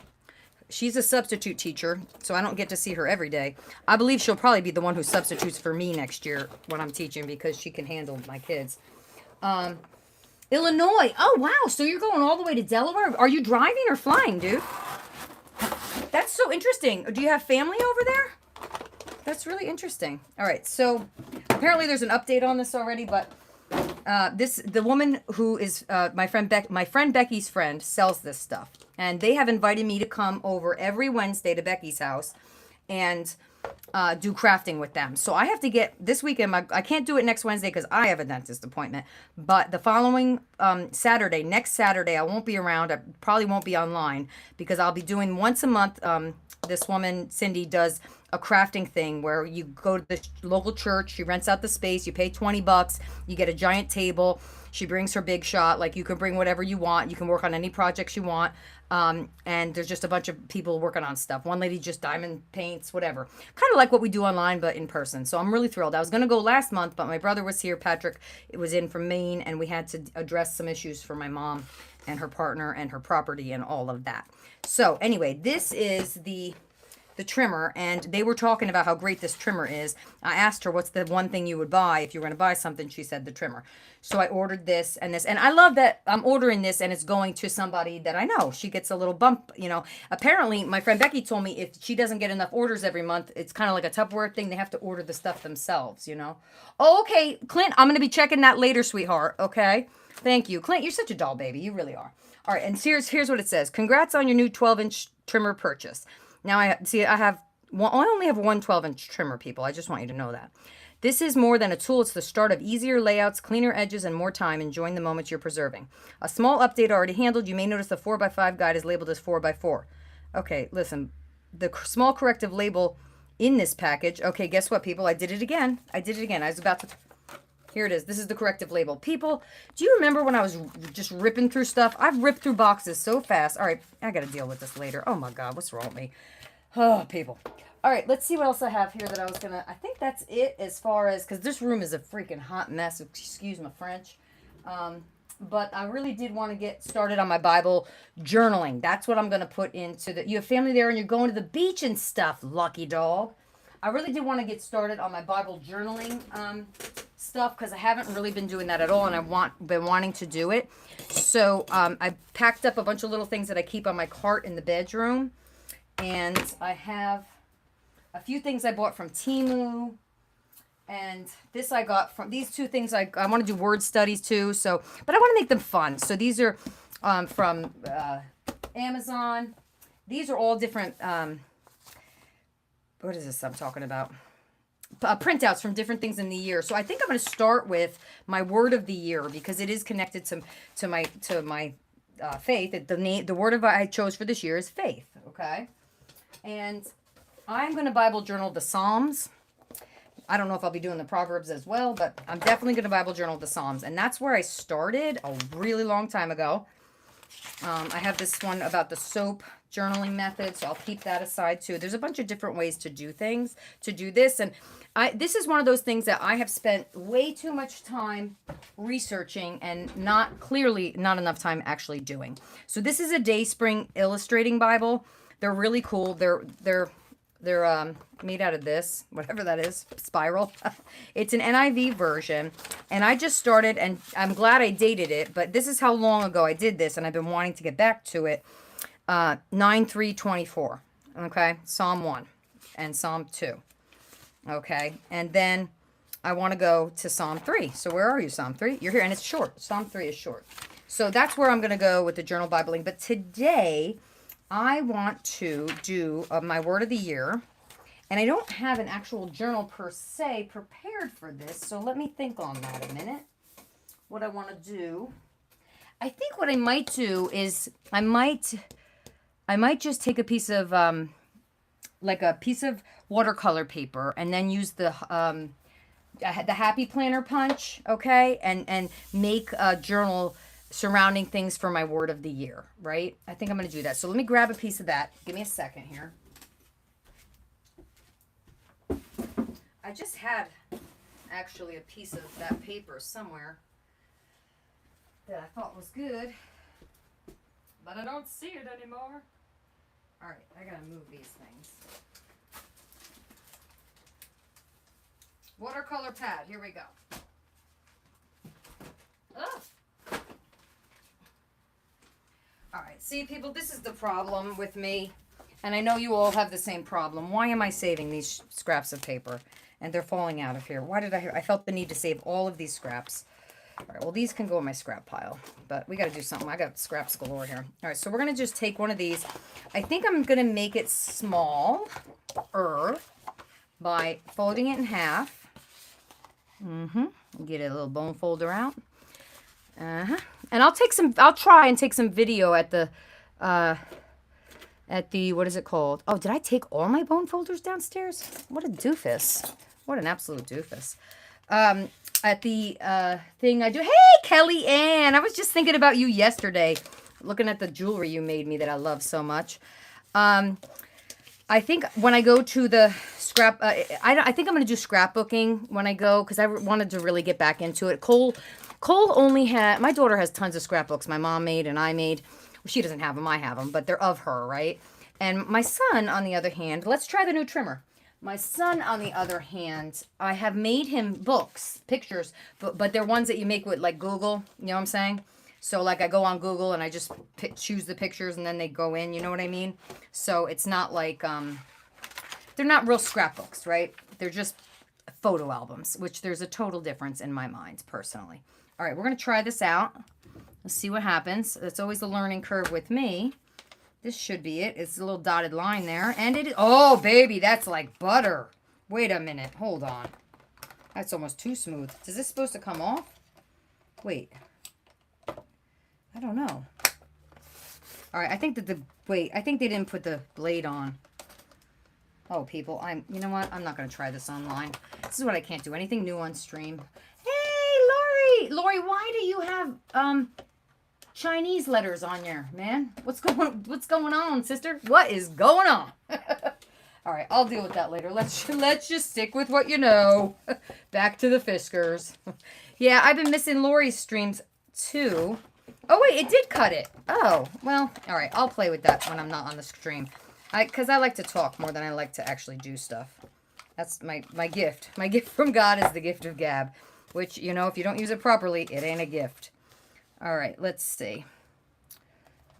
she's a substitute teacher, so I don't get to see her every day. I believe she'll probably be the one who substitutes for me next year when I'm teaching because she can handle my kids. Illinois. Oh, wow. So you're going all the way to Delaware? Are you driving or flying, dude? That's so interesting. Do you have family over there? That's really interesting. All right. So apparently there's an update on this already, but the woman who is my friend Becky's friend sells this stuff, and they have invited me to come over every Wednesday to Becky's house and do crafting with them. So I have to get this weekend. I can't do it next Wednesday because I have a dentist appointment. But the following next Saturday, I won't be around. I probably won't be online because I'll be doing once a month. This woman Cindy does a crafting thing where you go to the local church, she rents out the space, you pay $20, you get a giant table, she brings her big shot, like you can bring whatever you want, you can work on any projects you want, and there's just a bunch of people working on stuff. One lady just diamond paints, whatever. Kind of like what we do online, but in person. So I'm really thrilled. I was going to go last month, but my brother was here, Patrick, was in from Maine, and we had to address some issues for my mom and her partner and her property and all of that. So anyway, this is the trimmer, and they were talking about how great this trimmer is. I asked her, what's the one thing you would buy if you were going to buy something? She said the trimmer. So I ordered this and this, and I love that I'm ordering this and it's going to somebody that I know. She gets a little bump, Apparently, my friend Becky told me if she doesn't get enough orders every month, it's kind of like a Tupperware thing. They have to order the stuff themselves, Oh, okay, Clint, I'm going to be checking that later, sweetheart, okay? Thank you. Clint, you're such a doll baby. You really are. All right, and here's what it says. Congrats on your new 12-inch trimmer purchase. Now I only have one 12-inch trimmer, people. I just want you to know that. This is more than a tool. It's the start of easier layouts, cleaner edges, and more time enjoying the moments you're preserving. A small update already handled. You may notice the 4x5 guide is labeled as 4x4. Okay, listen. The small corrective label in this package. Okay, guess what, people? I did it again. I was about to... Here it is. This is the corrective label. People, do you remember when I was just ripping through stuff? I've ripped through boxes so fast. All right, I got to deal with this later. Oh, my God. What's wrong with me? Oh, people. All right, let's see what else I have here that I was going to... I think that's it as far as... Because this room is a freaking hot mess. Excuse my French. But I really did want to get started on my Bible journaling. That's what I'm going to put into the... You have family there and you're going to the beach and stuff, lucky dog. I really do want to get started on my Bible journaling stuff because I haven't really been doing that at all, and been wanting to do it. So I packed up a bunch of little things that I keep on my cart in the bedroom, and I have a few things I bought from Temu, and this I got from these two things. I want to do word studies too, so but I want to make them fun. So these are from Amazon. These are all different. What is this I'm talking about? Printouts from different things in the year. So I think I'm going to start with my word of the year because it is connected to my faith. The word of I chose for this year is faith. Okay, and I'm going to Bible journal the Psalms. I don't know if I'll be doing the Proverbs as well, but I'm definitely going to Bible journal the Psalms, and that's where I started a really long time ago. I have this one about the soap journaling method, so I'll keep that aside too. There's a bunch of different ways to do things, to do this, and this is one of those things that I have spent way too much time researching and not enough time actually doing. So this is a Dayspring illustrating Bible. They're really cool. They're made out of this, whatever that is, spiral. It's an NIV version, and I just started, and I'm glad I dated it, but this is how long ago I did this, and I've been wanting to get back to it. 9:3:24. Okay, Psalm 1 and Psalm 2. Okay, and then I want to go to Psalm 3. So where are you, Psalm 3? You're here, and it's short. Psalm 3 is short. So that's where I'm going to go with the journal Bibling. But today, I want to do my word of the year. And I don't have an actual journal per se prepared for this. So let me think on that a minute. What I want to do. I think what I might do is I might just take a piece of like a piece of watercolor paper and then use the Happy Planner punch, okay, and make a journal surrounding things for my word of the year, right? I think I'm going to do that. So let me grab a piece of that. Give me a second here. I just had actually a piece of that paper somewhere that I thought was good, but I don't see it anymore. All right, I gotta move these things. Watercolor pad, here we go. Oh. All right, see people, this is the problem with me, and I know you all have the same problem. Why am I saving these scraps of paper? And they're falling out of here. Why did I felt the need to save all of these scraps. All right, well, these can go in my scrap pile, but we got to do something. I got scraps galore here. All right, so we're going to just take one of these. I think I'm going to make it smaller by folding it in half. Get a little bone folder out. And I'll try and take some video at the, what is it called? Oh, did I take all my bone folders downstairs? What a doofus. What an absolute doofus. At the thing I do. Hey, Kelly Ann. I was just thinking about you yesterday, looking at the jewelry you made me that I love so much. I think when I go to the scrap, I think I'm going to do scrapbooking when I go because I wanted to really get back into it. Cole only had, my daughter has tons of scrapbooks my mom made and I made. Well, she doesn't have them, I have them, but they're of her, right? And my son, on the other hand, let's try the new trimmer. My son, on the other hand, I have made him books, pictures, but they're ones that you make with like Google, you know what I'm saying? So like I go on Google and I just choose the pictures and then they go in, you know what I mean? So it's not like, they're not real scrapbooks, right? They're just photo albums, which there's a total difference in my mind, personally. All right, we're going to try this out. Let's see what happens. It's always the learning curve with me. This should be it. It's a little dotted line there. And it is, oh, baby, that's like butter. Wait a minute. Hold on. That's almost too smooth. Is this supposed to come off? Wait. I don't know. All right, I think that I think they didn't put the blade on. Oh, people, you know what? I'm not going to try this online. This is what I can't do. Anything new on stream. Hey, Lori. Lori, why do you have, Chinese letters on here, man? What's going on, sister? What is going on? All right, I'll deal with that later. Let's just stick with what you know. Back to the Fiskers. Yeah, I've been missing Lori's streams too. Oh wait, it did cut it. Oh, well, all right. I'll play with that when I'm not on the stream. Because I like to talk more than I like to actually do stuff. That's my gift. My gift from God is the gift of gab, which, you know, if you don't use it properly, it ain't a gift. All right, let's see.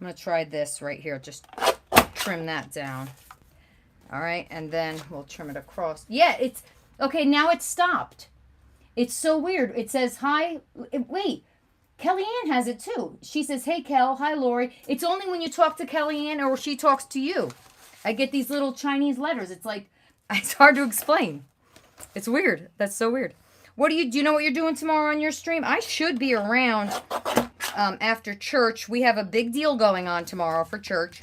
I'm going to try this right here. Just trim that down. All right, and then we'll trim it across. Yeah, it's... Okay, now it's stopped. It's so weird. It says, hi... Wait, Kellyanne has it too. She says, hey, Kel. Hi, Lori. It's only when you talk to Kellyanne or she talks to you. I get these little Chinese letters. It's like... It's hard to explain. It's weird. That's so weird. Do you know what you're doing tomorrow on your stream? I should be around after church. We have a big deal going on tomorrow for church.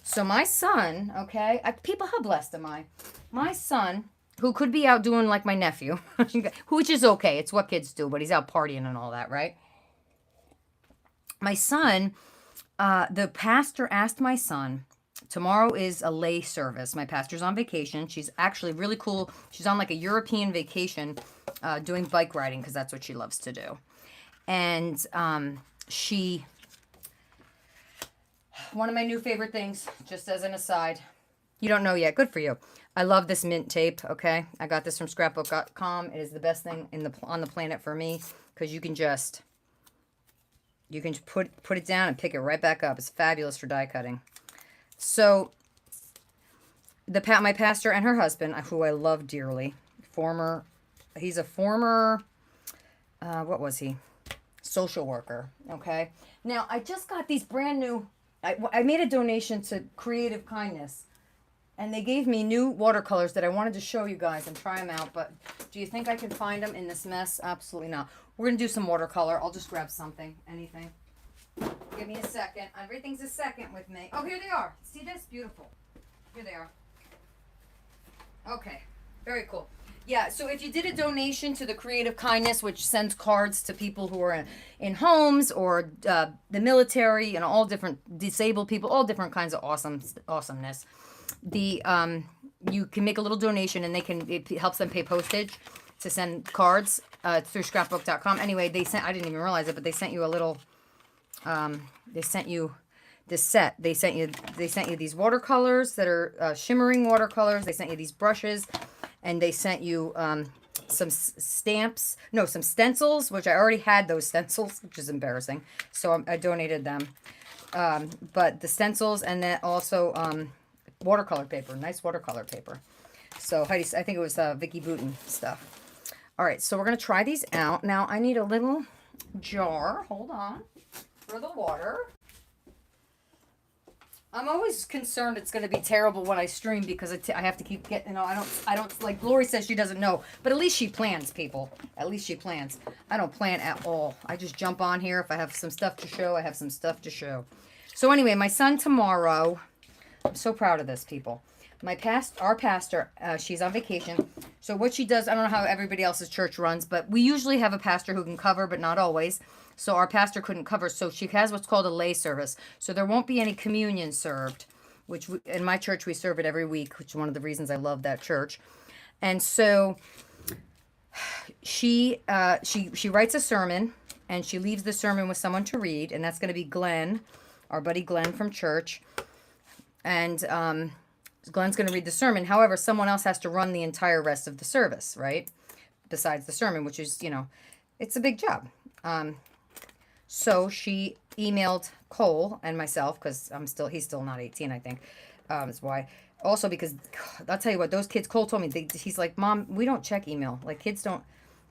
So my son, okay, people, how blessed am I? My son, who could be out doing like my nephew, which is okay. It's what kids do, but he's out partying and all that, right? My son, the pastor asked my son, tomorrow is a lay service. My pastor's on vacation. She's actually really cool. She's on like a European vacation doing bike riding because that's what she loves to do. And one of my new favorite things, just as an aside, you don't know yet. Good for you. I love this mint tape, okay? I got this from scrapbook.com. It is the best thing on the planet for me because you can just put it down and pick it right back up. It's fabulous for die cutting. So, my pastor and her husband, who I love dearly, he's a former, what was he? Social worker, okay? Now, I just got these brand new, I made a donation to Creative Kindness, and they gave me new watercolors that I wanted to show you guys and try them out, but do you think I can find them in this mess? Absolutely not. We're going to do some watercolor. I'll just grab something, anything. Give me a second. Everything's a second with me. Oh, here they are. See this? Beautiful. Here they are. Okay. Very cool. Yeah, so if you did a donation to the Creative Kindness, which sends cards to people who are in homes or the military and all different disabled people, all different kinds of awesomeness, you can make a little donation and it helps them pay postage to send cards through scrapbook.com. Anyway, I didn't even realize it, but they sent you a little, they sent you this set. They sent you these watercolors that are shimmering watercolors. They sent you these brushes. And they sent you some stencils, which I already had those stencils, which is embarrassing. So I donated them. But the stencils and then also watercolor paper, nice watercolor paper. So Heidi, I think it was Vicky Booten stuff. All right, so we're going to try these out. Now I need a little jar, hold on, for the water. I'm always concerned it's going to be terrible when I stream because I have to keep getting, I don't, like Lori says she doesn't know, but at least she plans, people. At least she plans. I don't plan at all. I just jump on here. If I have some stuff to show, I have some stuff to show. So anyway, my son tomorrow, I'm so proud of this, people. Our pastor, she's on vacation. So what she does, I don't know how everybody else's church runs, but we usually have a pastor who can cover, but not always. So our pastor couldn't cover, so she has what's called a lay service. So there won't be any communion served, which in my church we serve it every week, which is one of the reasons I love that church. And so she writes a sermon, and she leaves the sermon with someone to read, and that's going to be Glenn, our buddy Glenn from church. And Glenn's going to read the sermon. However, someone else has to run the entire rest of the service, right? Besides the sermon, which is, it's a big job. So she emailed Cole and myself, because he's still not 18, I think. That's why. Also because, I'll tell you what, those kids, Cole told me, he's like, Mom, we don't check email. Like, kids don't,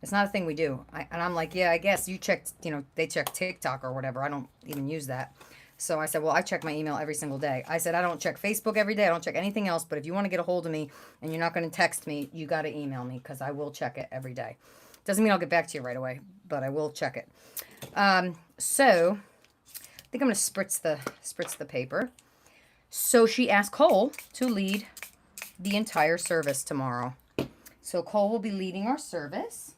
it's not a thing we do. And I'm like, yeah, I guess you checked, they check TikTok or whatever. I don't even use that. So I said, well, I check my email every single day. I said, I don't check Facebook every day. I don't check anything else. But if you want to get a hold of me and you're not going to text me, you got to email me because I will check it every day. Doesn't mean I'll get back to you right away, but I will check it. So I think I'm going to spritz the paper. So she asked Cole to lead the entire service tomorrow. So Cole will be leading our service.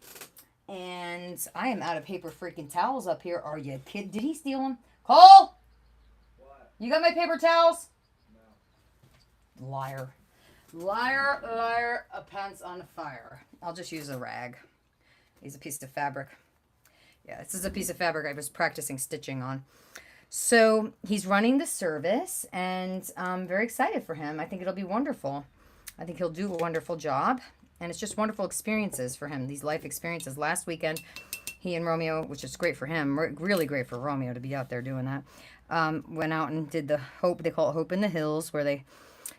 And I am out of paper freaking towels up here. Are you kidding? Did he steal them? Cole! What? You got my paper towels? No. Liar. Liar, liar, a pants on fire. I'll just use a rag. He's a piece of fabric. Yeah, this is a piece of fabric I was practicing stitching on. So he's running the service, and I'm very excited for him. I think it'll be wonderful. I think he'll do a wonderful job. And it's just wonderful experiences for him, these life experiences. Last weekend, he and Romeo, which is great for him, really great for Romeo to be out there doing that, went out and did the Hope, they call it Hope in the Hills, where they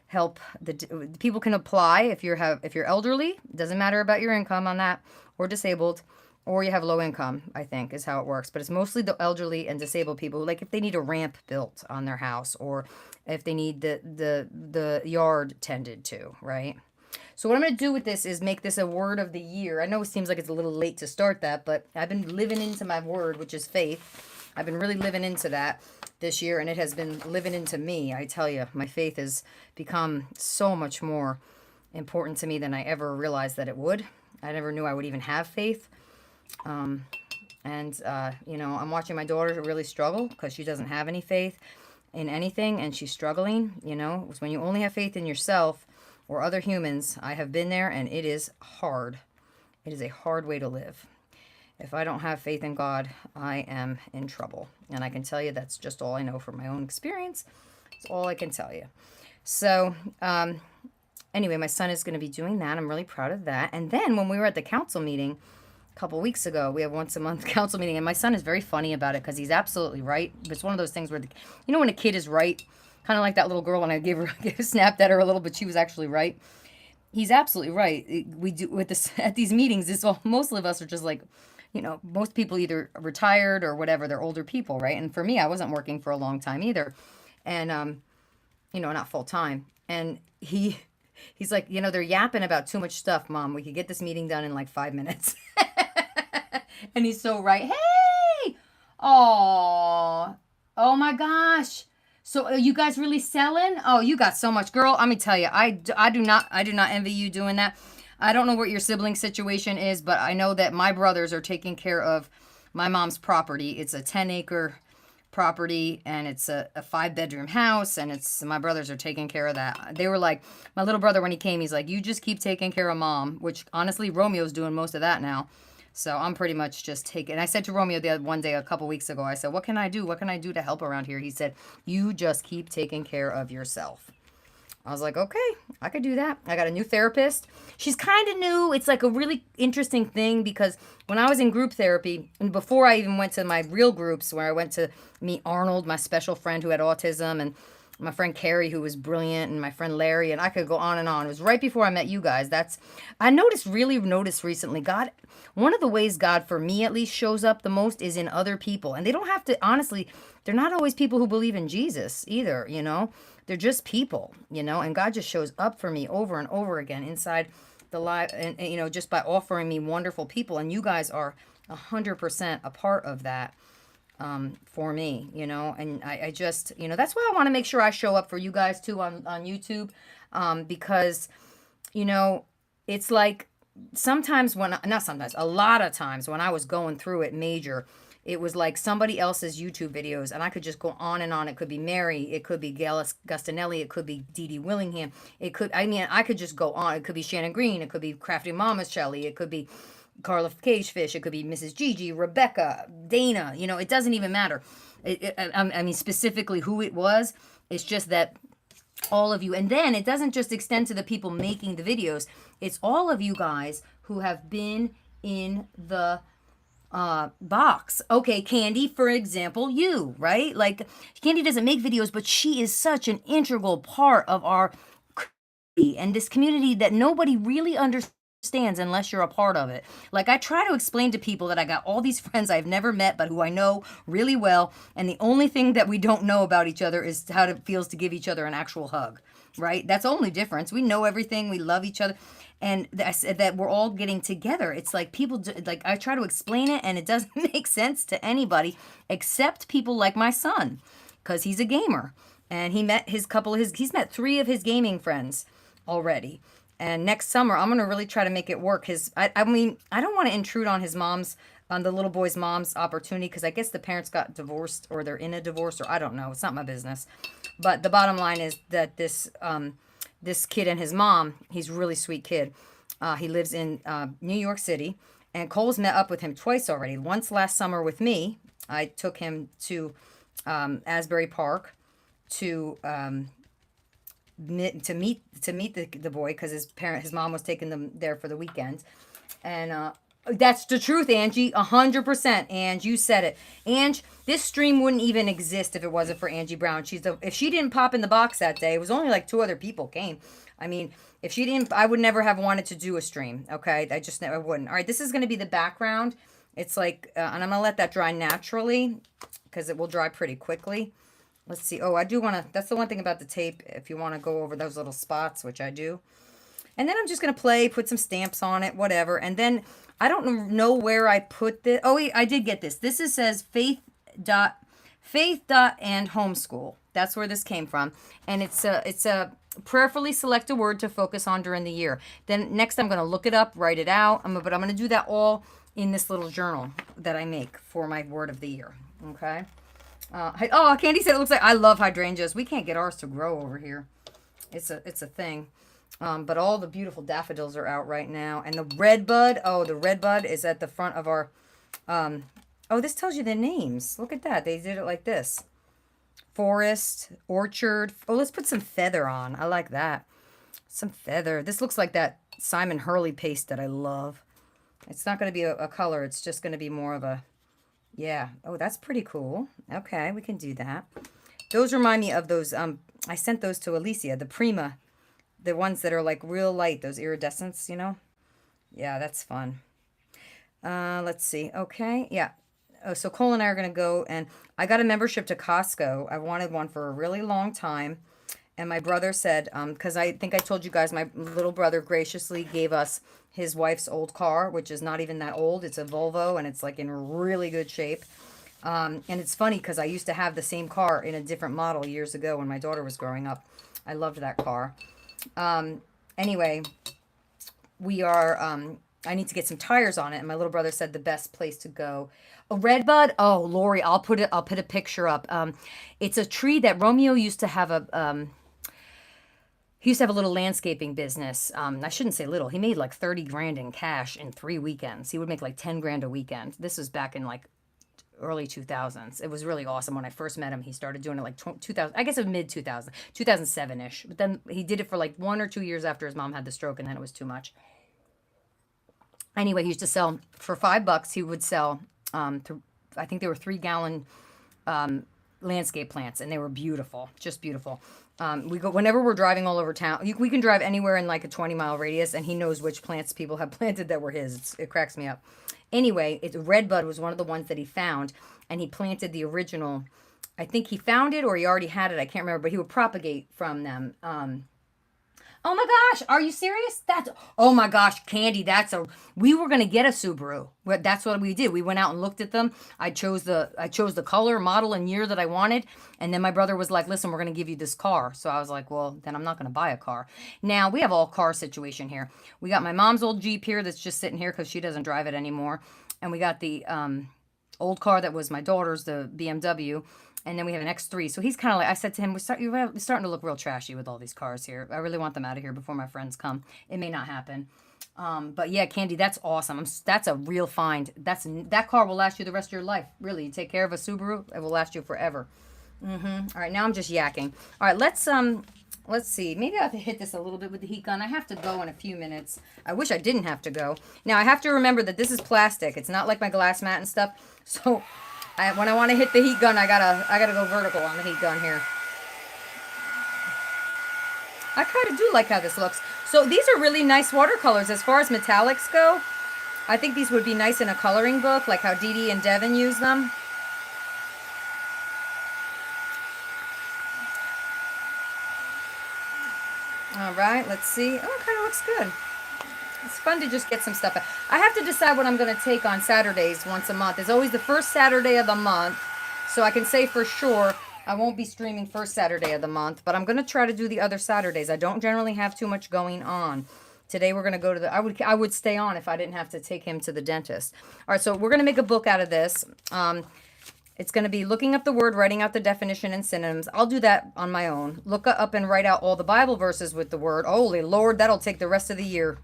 help the people can apply if you're elderly, doesn't matter about your income on that, or disabled, or you have low income, I think is how it works. But it's mostly the elderly and disabled people, like if they need a ramp built on their house, or if they need the yard tended to, right? So what I'm going to do with this is make this a word of the year. I know it seems like it's a little late to start that, but I've been living into my word, which is faith. I've been really living into that this year, and it has been living into me. I tell you, my faith has become so much more important to me than I ever realized that it would. I never knew I would even have faith. You know, I'm watching my daughter really struggle because she doesn't have any faith in anything, and she's struggling. You know, it's when you only have faith in yourself or other humans. I have been there, and it is hard. It is a hard way to live. If I don't have faith in God, I am in trouble. And I can tell you that's just all I know from my own experience. It's all I can tell you. So, anyway, my son is going to be doing that. I'm really proud of that. And then when we were at the council meeting a couple weeks ago, we have once a month council meeting, and my son is very funny about it because he's absolutely right. It's one of those things where, you know, when a kid is right, kind of like that little girl when I snapped at her a little, but she was actually right. He's absolutely right. We do with this at these meetings. It's all, most of us are just like, you know, most people either retired or whatever. They're older people, right? And for me, I wasn't working for a long time either, and you know, not full time. And he's like, you know, they're yapping about too much stuff, Mom. We could get this meeting done in like 5 minutes. And he's so right. Hey, oh my gosh. So are you guys really selling? Oh, you got so much, girl. Let me tell you, I do not envy you doing that. I don't know what your sibling situation is, but I know that my brothers are taking care of my mom's property. It's a 10-acre property, and it's a 5-bedroom house, and it's my brothers are taking care of that. They were like, my little brother, when he came, he's like, you just keep taking care of Mom, which honestly, Romeo's doing most of that now. So I'm pretty much just taking. I said to Romeo the other one day a couple weeks ago, I said, what can I do? What can I do to help around here? He said, you just keep taking care of yourself. I was like, okay, I could do that. I got a new therapist. She's kind of new. It's like a really interesting thing because when I was in group therapy, and before I even went to my real groups where I went to meet Arnold, my special friend who had autism, and my friend Carrie, who was brilliant, and my friend Larry, and I could go on and on. It was right before I met you guys. I really noticed recently, God, one of the ways God, for me at least, shows up the most is in other people. And they don't have to, honestly, they're not always people who believe in Jesus either, you know? They're just people, you know? And God just shows up for me over and over again inside the life, and you know, just by offering me wonderful people. And you guys are 100% a part of that. For me, you know, and I just, you know, that's why I want to make sure I show up for you guys too on YouTube, because, you know, it's like a lot of times when I was going through it major, it was like somebody else's YouTube videos, and I could just go on and on. It could be Mary, it could be Gail Gustinelli, it could be Dee Dee Willingham, I could just go on. It could be Shannon Green, it could be Crafty Mama Shelley, it could be Carla Cagefish, it could be Mrs. Gigi, Rebecca, Dana, you know, it doesn't even matter. I mean, specifically who it was. It's just that all of you, and then it doesn't just extend to the people making the videos. It's all of you guys who have been in the box. Okay, Candy, for example, you, right? Like, Candy doesn't make videos, but she is such an integral part of our community, and this community that nobody really understands unless you're a part of it. Like, I try to explain to people that I got all these friends I've never met but who I know really well, and the only thing that we don't know about each other is how it feels to give each other an actual hug, right? That's the only difference. We know everything, we love each other, and I said that we're all getting together. It's like people like, I try to explain it and it doesn't make sense to anybody except people like my son, because he's a gamer, and he's met 3 of his gaming friends already. And next summer, I'm going to really try to make it work. I mean, I don't want to intrude on on the little boy's mom's opportunity, because I guess the parents got divorced, or they're in a divorce, or I don't know. It's not my business. But the bottom line is that this kid and his mom, he's a really sweet kid. He lives in New York City, and Cole's met up with him twice already. Once last summer with me. I took him to Asbury Park to to meet the boy because his mom was taking them there for the weekend, and that's the truth, Angie. 100%. Ange, you said it. Ange, this stream wouldn't even exist if it wasn't for Angie Brown. If she didn't pop in the box that day, it was only like 2 other people came. I mean, if she didn't, I would never have wanted to do a stream. Okay, I just never wouldn't. All right, this is going to be the background. It's like, and I'm going to let that dry naturally because it will dry pretty quickly. Let's see. Oh, I do want to, that's the one thing about the tape. If you want to go over those little spots, which I do. And then I'm just going to put some stamps on it, whatever. And then I don't know where I put this. Oh, I did get this. This says faith and homeschool. That's where this came from. And it's a prayerfully select a word to focus on during the year. Then next I'm going to look it up, write it out. But I'm going to do that all in this little journal that I make for my word of the year. Okay. Candy said it looks like I love hydrangeas. We can't get ours to grow over here. It's a thing. But all the beautiful daffodils are out right now. And the red bud, the red bud is at the front of our, this tells you the names. Look at that. They did it like this. Forest, orchard. Oh, let's put some feather on. I like that. Some feather. This looks like that Simon Hurley paste that I love. It's not going to be a color. It's just going to be more of a, yeah. Oh, that's pretty cool. Okay, we can do that. Those remind me of those, I sent those to Alicia, the Prima. The ones that are like real light, those iridescents, you know? Yeah, that's fun. Let's see. Okay, yeah. Oh, so Cole and I are going to go, and I got a membership to Costco. I wanted one for a really long time. And my brother said, because I think I told you guys, my little brother graciously gave us his wife's old car, which is not even that old. It's a Volvo, and it's like in really good shape. And it's funny because I used to have the same car in a different model years ago when my daughter was growing up. I loved that car. Anyway, we are, I need to get some tires on it. And my little brother said the best place to go. A redbud. Oh, Lori, I'll put a picture up. It's a tree that Romeo used to have he used to have a little landscaping business. I shouldn't say little. He made like 30 grand in cash in 3 weekends. He would make like 10 grand a weekend. This was back in like early 2000s. It was really awesome. When I first met him, he started doing it like 2000, I guess it was mid 2000, 2007-ish. But then he did it for like 1 or 2 years after his mom had the stroke, and then it was too much. Anyway, he used to sell, for $5, he would sell, I think they were 3-gallon landscape plants, and they were beautiful, just beautiful. We go, whenever we're driving all over town, we can drive anywhere in like a 20-mile radius, and he knows which plants people have planted that were his. It cracks me up. Anyway, redbud was one of the ones that he found, and he planted the original. I think he found it or he already had it. I can't remember, but he would propagate from them. Oh my gosh, are you serious? Oh my gosh, Candy, we were going to get a Subaru. That's what we did. We went out and looked at them. I chose the color, model, and year that I wanted. And then my brother was like, listen, we're going to give you this car. So I was like, well, then I'm not going to buy a car. Now, we have all car situation here. We got my mom's old Jeep here that's just sitting here because she doesn't drive it anymore. And we got the old car that was my daughter's, the BMW. And then we have an X3. So he's kind of like, I said to him, you're starting to look real trashy with all these cars here. I really want them out of here before my friends come. It may not happen. But yeah, Candy, that's awesome. That's a real find. That car will last you the rest of your life. Really, you take care of a Subaru, it will last you forever. All right, now I'm just yakking. All right, let's see. Maybe I have to hit this a little bit with the heat gun. I have to go in a few minutes. I wish I didn't have to go. Now, I have to remember that this is plastic. It's not like my glass mat and stuff. So when I want to hit the heat gun, I gotta go vertical on the heat gun here. I kind of do like how this looks. So these are really nice watercolors as far as metallics go. I think these would be nice in a coloring book, like how Dee Dee and Devin use them. All right, let's see. Oh, it kind of looks good. It's fun to just get some stuff. I have to decide what I'm going to take on Saturdays once a month. It's always the first Saturday of the month. So I can say for sure I won't be streaming first Saturday of the month. But I'm going to try to do the other Saturdays. I don't generally have too much going on. Today we're going to go to I would stay on if I didn't have to take him to the dentist. All right, so we're going to make a book out of this. It's going to be looking up the word, writing out the definition and synonyms. I'll do that on my own. Look up and write out all the Bible verses with the word. Holy Lord, that'll take the rest of the year.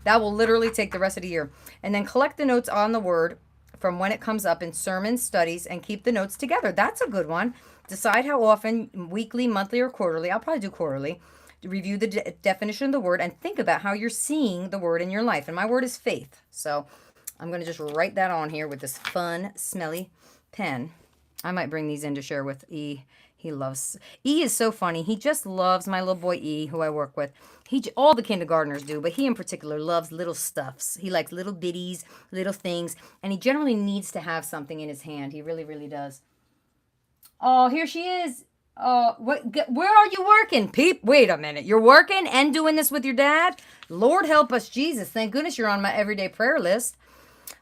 That will literally take the rest of the year. And then collect the notes on the word from when it comes up in sermons, studies, and keep the notes together. That's a good one. Decide how often, weekly, monthly, or quarterly. I'll probably do quarterly. review the definition of the word and think about how you're seeing the word in your life. And my word is faith. So I'm going to just write that on here with this fun, smelly pen. I might bring these in to share with E. He loves, E is so funny. He just loves my little boy E, who I work with. All the kindergartners do, but he in particular loves little stuffs. He likes little bitties, little things, and he generally needs to have something in his hand. He really, really does. Oh, here she is. Where are you working, Peep? Wait a minute. You're working and doing this with your dad? Lord help us, Jesus. Thank goodness you're on my everyday prayer list.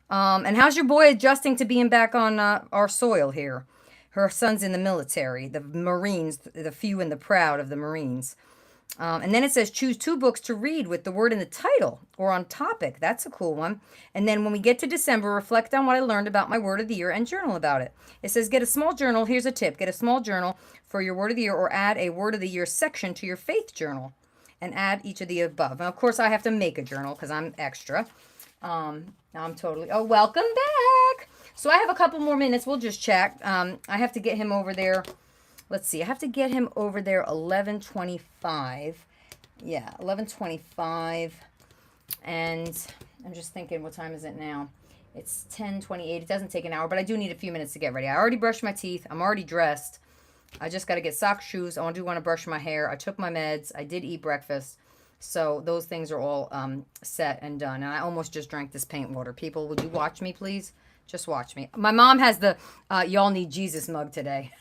And how's your boy adjusting to being back on our soil here? Her son's in the military, the Marines, the few and the proud of the Marines. And then it says choose 2 books to read with the word in the title or on topic. That's a cool one. And then when we get to December, reflect on what I learned about my word of the year and journal about it. It says get a small journal. Here's a tip. Get a small journal for your word of the year or add a word of the year section to your faith journal and add each of the above. And of course, I have to make a journal because I'm extra. I'm totally, oh, welcome back. So I have a couple more minutes. We'll just chat. I have to get him over there. Let's see. I have to get him over there 11:25. Yeah, 11:25. And I'm just thinking, what time is it now? It's 10:28. It doesn't take an hour, but I do need a few minutes to get ready. I already brushed my teeth. I'm already dressed. I just got to get socks, shoes. I do want to brush my hair. I took my meds. I did eat breakfast. So those things are all set and done. And I almost just drank this paint water. People, would you watch me, please? Just watch me. My mom has the y'all need Jesus mug today.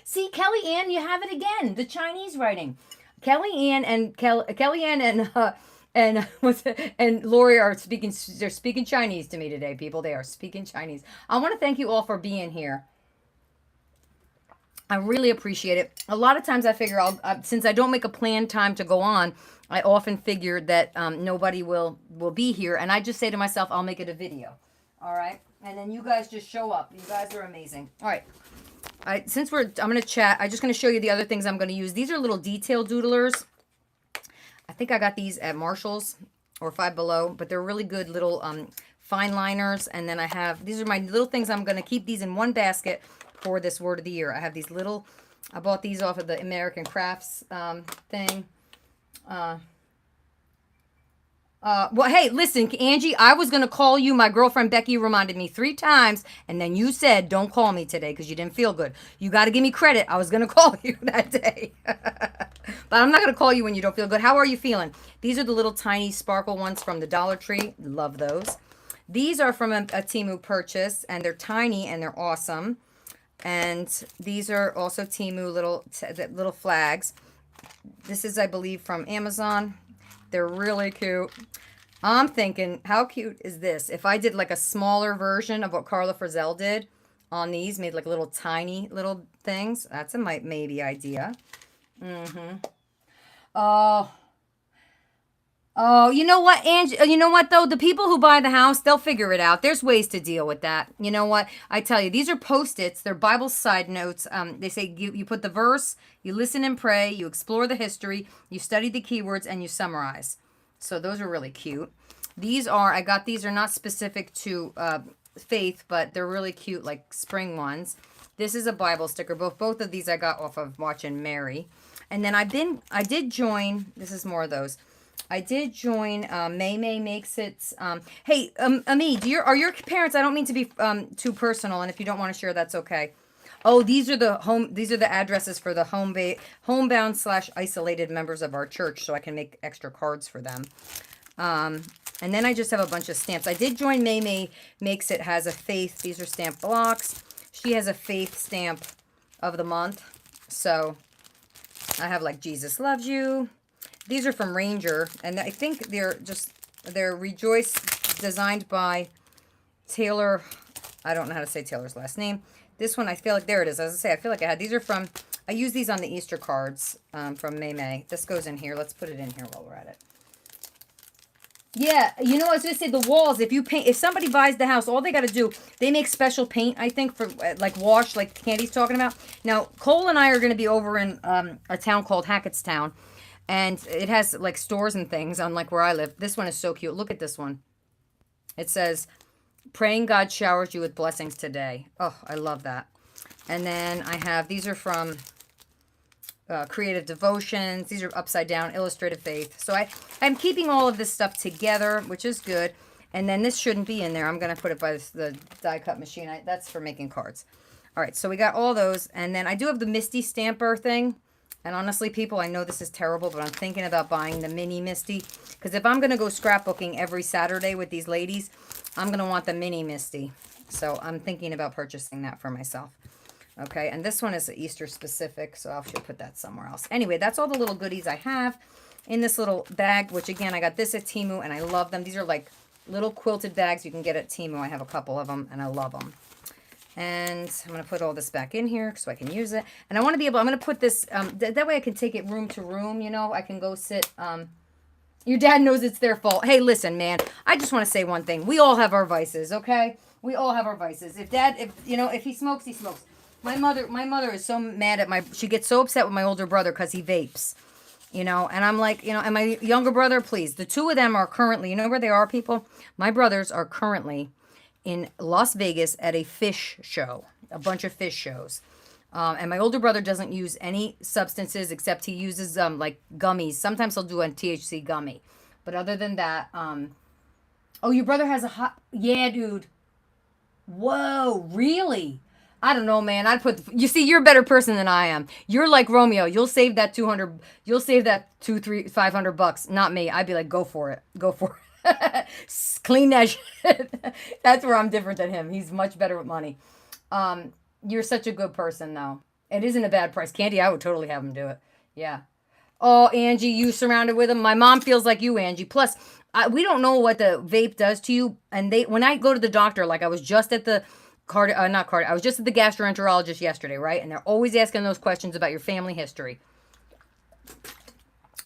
See, Kelly Ann, you have it again. The Chinese writing. Kelly Ann and Lori are speaking. They're speaking Chinese to me today, people. They are speaking Chinese. I want to thank you all for being here. I really appreciate it. A lot of times I figure since I don't make a planned time to go on, I often figure that nobody will be here. And I just say to myself, I'll make it a video. All right. And then you guys just show up. You guys are amazing. All right. I'm going to chat. I'm just going to show you the other things I'm going to use. These are little detail doodlers. I think I got these at Marshall's or Five Below, but they're really good little fine liners. And then these are my little things. I'm going to keep these in one basket for this word of the year. I have these I bought these off of the American Crafts thing. Well, hey, listen, Angie, I was going to call you. My girlfriend Becky reminded me 3 times, and then you said, don't call me today because you didn't feel good. You got to give me credit. I was going to call you that day. But I'm not going to call you when you don't feel good. How are you feeling? These are the little tiny sparkle ones from the Dollar Tree. Love those. These are from a Temu purchase, and they're tiny, and they're awesome. And these are also Temu little flags. This is, I believe, from Amazon. They're really cute. I'm thinking, how cute is this? If I did like a smaller version of what Carla Frizzell did on these, made like little tiny little things. That's a maybe idea. Oh, you know what, Angie? You know what, though? The people who buy the house, they'll figure it out. There's ways to deal with that. You know what? I tell you, these are Post-its. They're Bible side notes. They say you put the verse, you listen and pray, you explore the history, you study the keywords, and you summarize. So those are really cute. I got these are not specific to faith, but they're really cute, like spring ones. This is a Bible sticker. Both of these I got off of watching Mary. And then I did join, this is more of those. I did join May Makes It. Hey, Ami, are your parents? I don't mean to be too personal, and if you don't want to share, that's okay. Oh, these are the addresses for the homebound / isolated members of our church, so I can make extra cards for them. And then I just have a bunch of stamps. I did join May Makes It. Has a faith. These are stamp blocks. She has a faith stamp of the month. So I have like Jesus Loves You. These are from Ranger, and I think they're Rejoice, designed by Taylor. I don't know how to say Taylor's last name. This one, I feel like, there it is. As I say, I feel like I use these on the Easter cards from May. This goes in here. Let's put it in here while we're at it. Yeah, you know, I was going to say the walls, if somebody buys the house, all they got to do, they make special paint, I think, for like wash, like Candy's talking about. Now, Cole and I are going to be over in a town called Hackettstown. And it has like stores and things, unlike where I live. This one is so cute. Look at this one. It says, praying God showers you with blessings today. Oh, I love that. And then I have, these are from Creative Devotions. These are upside down, Illustrated Faith. So I'm keeping all of this stuff together, which is good. And then this shouldn't be in there. I'm going to put it by the die cut machine. That's for making cards. All right, so we got all those. And then I do have the Misty Stamper thing. And honestly, people, I know this is terrible, but I'm thinking about buying the mini Misty. Because if I'm going to go scrapbooking every Saturday with these ladies, I'm going to want the mini Misty. So I'm thinking about purchasing that for myself. Okay, and this one is Easter specific, so I should put that somewhere else. Anyway, that's all the little goodies I have in this little bag, which again, I got this at Temu, and I love them. These are like little quilted bags you can get at Temu. I have a couple of them, and I love them. And I'm going to put all this back in here so I can use it. And I want to be able, I'm going to put this, that way I can take it room to room, you know. I can go sit, your dad knows it's their fault. Hey, listen, man, I just want to say one thing. We all have our vices, okay? We all have our vices. If he smokes, he smokes. My mother is so mad at she gets so upset with my older brother because he vapes, you know, and I'm like, you know, and my younger brother, please, the two of them are currently, you know where they are, people? My brothers are currently in Las Vegas at a fish show, a bunch of fish shows. And my older brother doesn't use any substances except he uses like gummies. Sometimes he'll do a THC gummy. But other than that, oh, your brother has yeah, dude. Whoa, really? I don't know, man. You see, you're a better person than I am. You're like Romeo. You'll save that 200, you'll save that 200, 300, $500. Not me. I'd be like, go for it. Go for it. Clean that shit. That's where I'm different than him. He's much better with money. You're such a good person, though. It isn't a bad price. Candy, I would totally have him do it. Yeah. Oh, Angie, you surrounded with him. My mom feels like you, Angie. Plus, we don't know what the vape does to you. And when I go to the doctor, like I was just at the I was just at the gastroenterologist yesterday, right? And they're always asking those questions about your family history.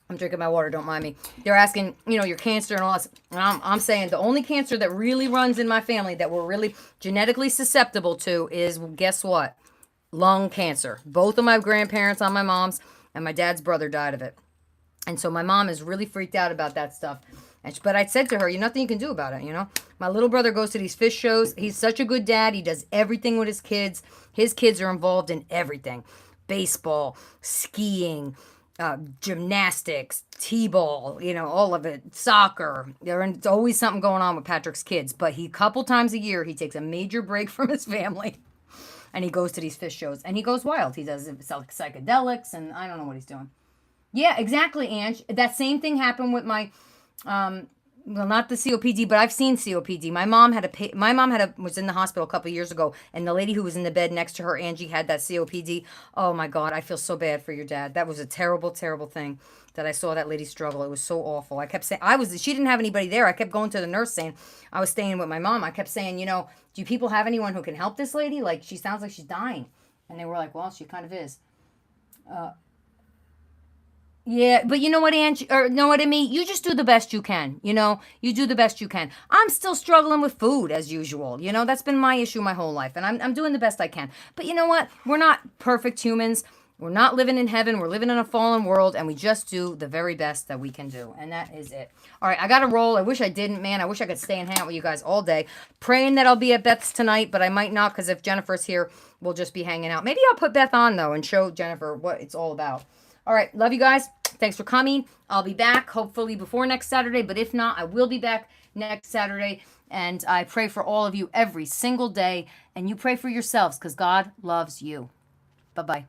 I'm drinking my water, don't mind me. They're asking, you know, your cancer and all this. And I'm saying the only cancer that really runs in my family that we're really genetically susceptible to is, guess what? Lung cancer. Both of my grandparents on my mom's and my dad's brother died of it. And so my mom is really freaked out about that stuff. But I said to her, nothing you can do about it, you know. My little brother goes to these fish shows. He's such a good dad. He does everything with his kids. His kids are involved in everything. Baseball, skiing, gymnastics, t-ball, you know, all of it. Soccer. There's always something going on with Patrick's kids. But a couple times a year, he takes a major break from his family. And he goes to these fish shows. And he goes wild. He does psychedelics and I don't know what he's doing. Yeah, exactly, Ange. That same thing happened with my... well, not the COPD, but I've seen COPD. My mom was in the hospital a couple of years ago, and the lady who was in the bed next to her, Angie, had that COPD. Oh my God, I feel so bad for your dad. That was a terrible, terrible thing that I saw that lady struggle. It was so awful. I kept saying, she didn't have anybody there. I kept going to the nurse saying, I was staying with my mom. I kept saying, you know, do people have anyone who can help this lady? Like, she sounds like she's dying. And they were like, well, she kind of is. Yeah, but you know what, Angie, or know what I mean? You just do the best you can, you know? You do the best you can. I'm still struggling with food as usual, you know? That's been my issue my whole life, and I'm doing the best I can. But you know what? We're not perfect humans. We're not living in heaven. We're living in a fallen world, and we just do the very best that we can do, and that is it. All right, I got to roll. I wish I didn't, man. I wish I could stay and hang out with you guys all day. Praying that I'll be at Beth's tonight, but I might not, because if Jennifer's here, we'll just be hanging out. Maybe I'll put Beth on, though, and show Jennifer what it's all about. All right, love you guys. Thanks for coming. I'll be back hopefully before next Saturday, but if not, I will be back next Saturday. And I pray for all of you every single day. And you pray for yourselves because God loves you. Bye-bye.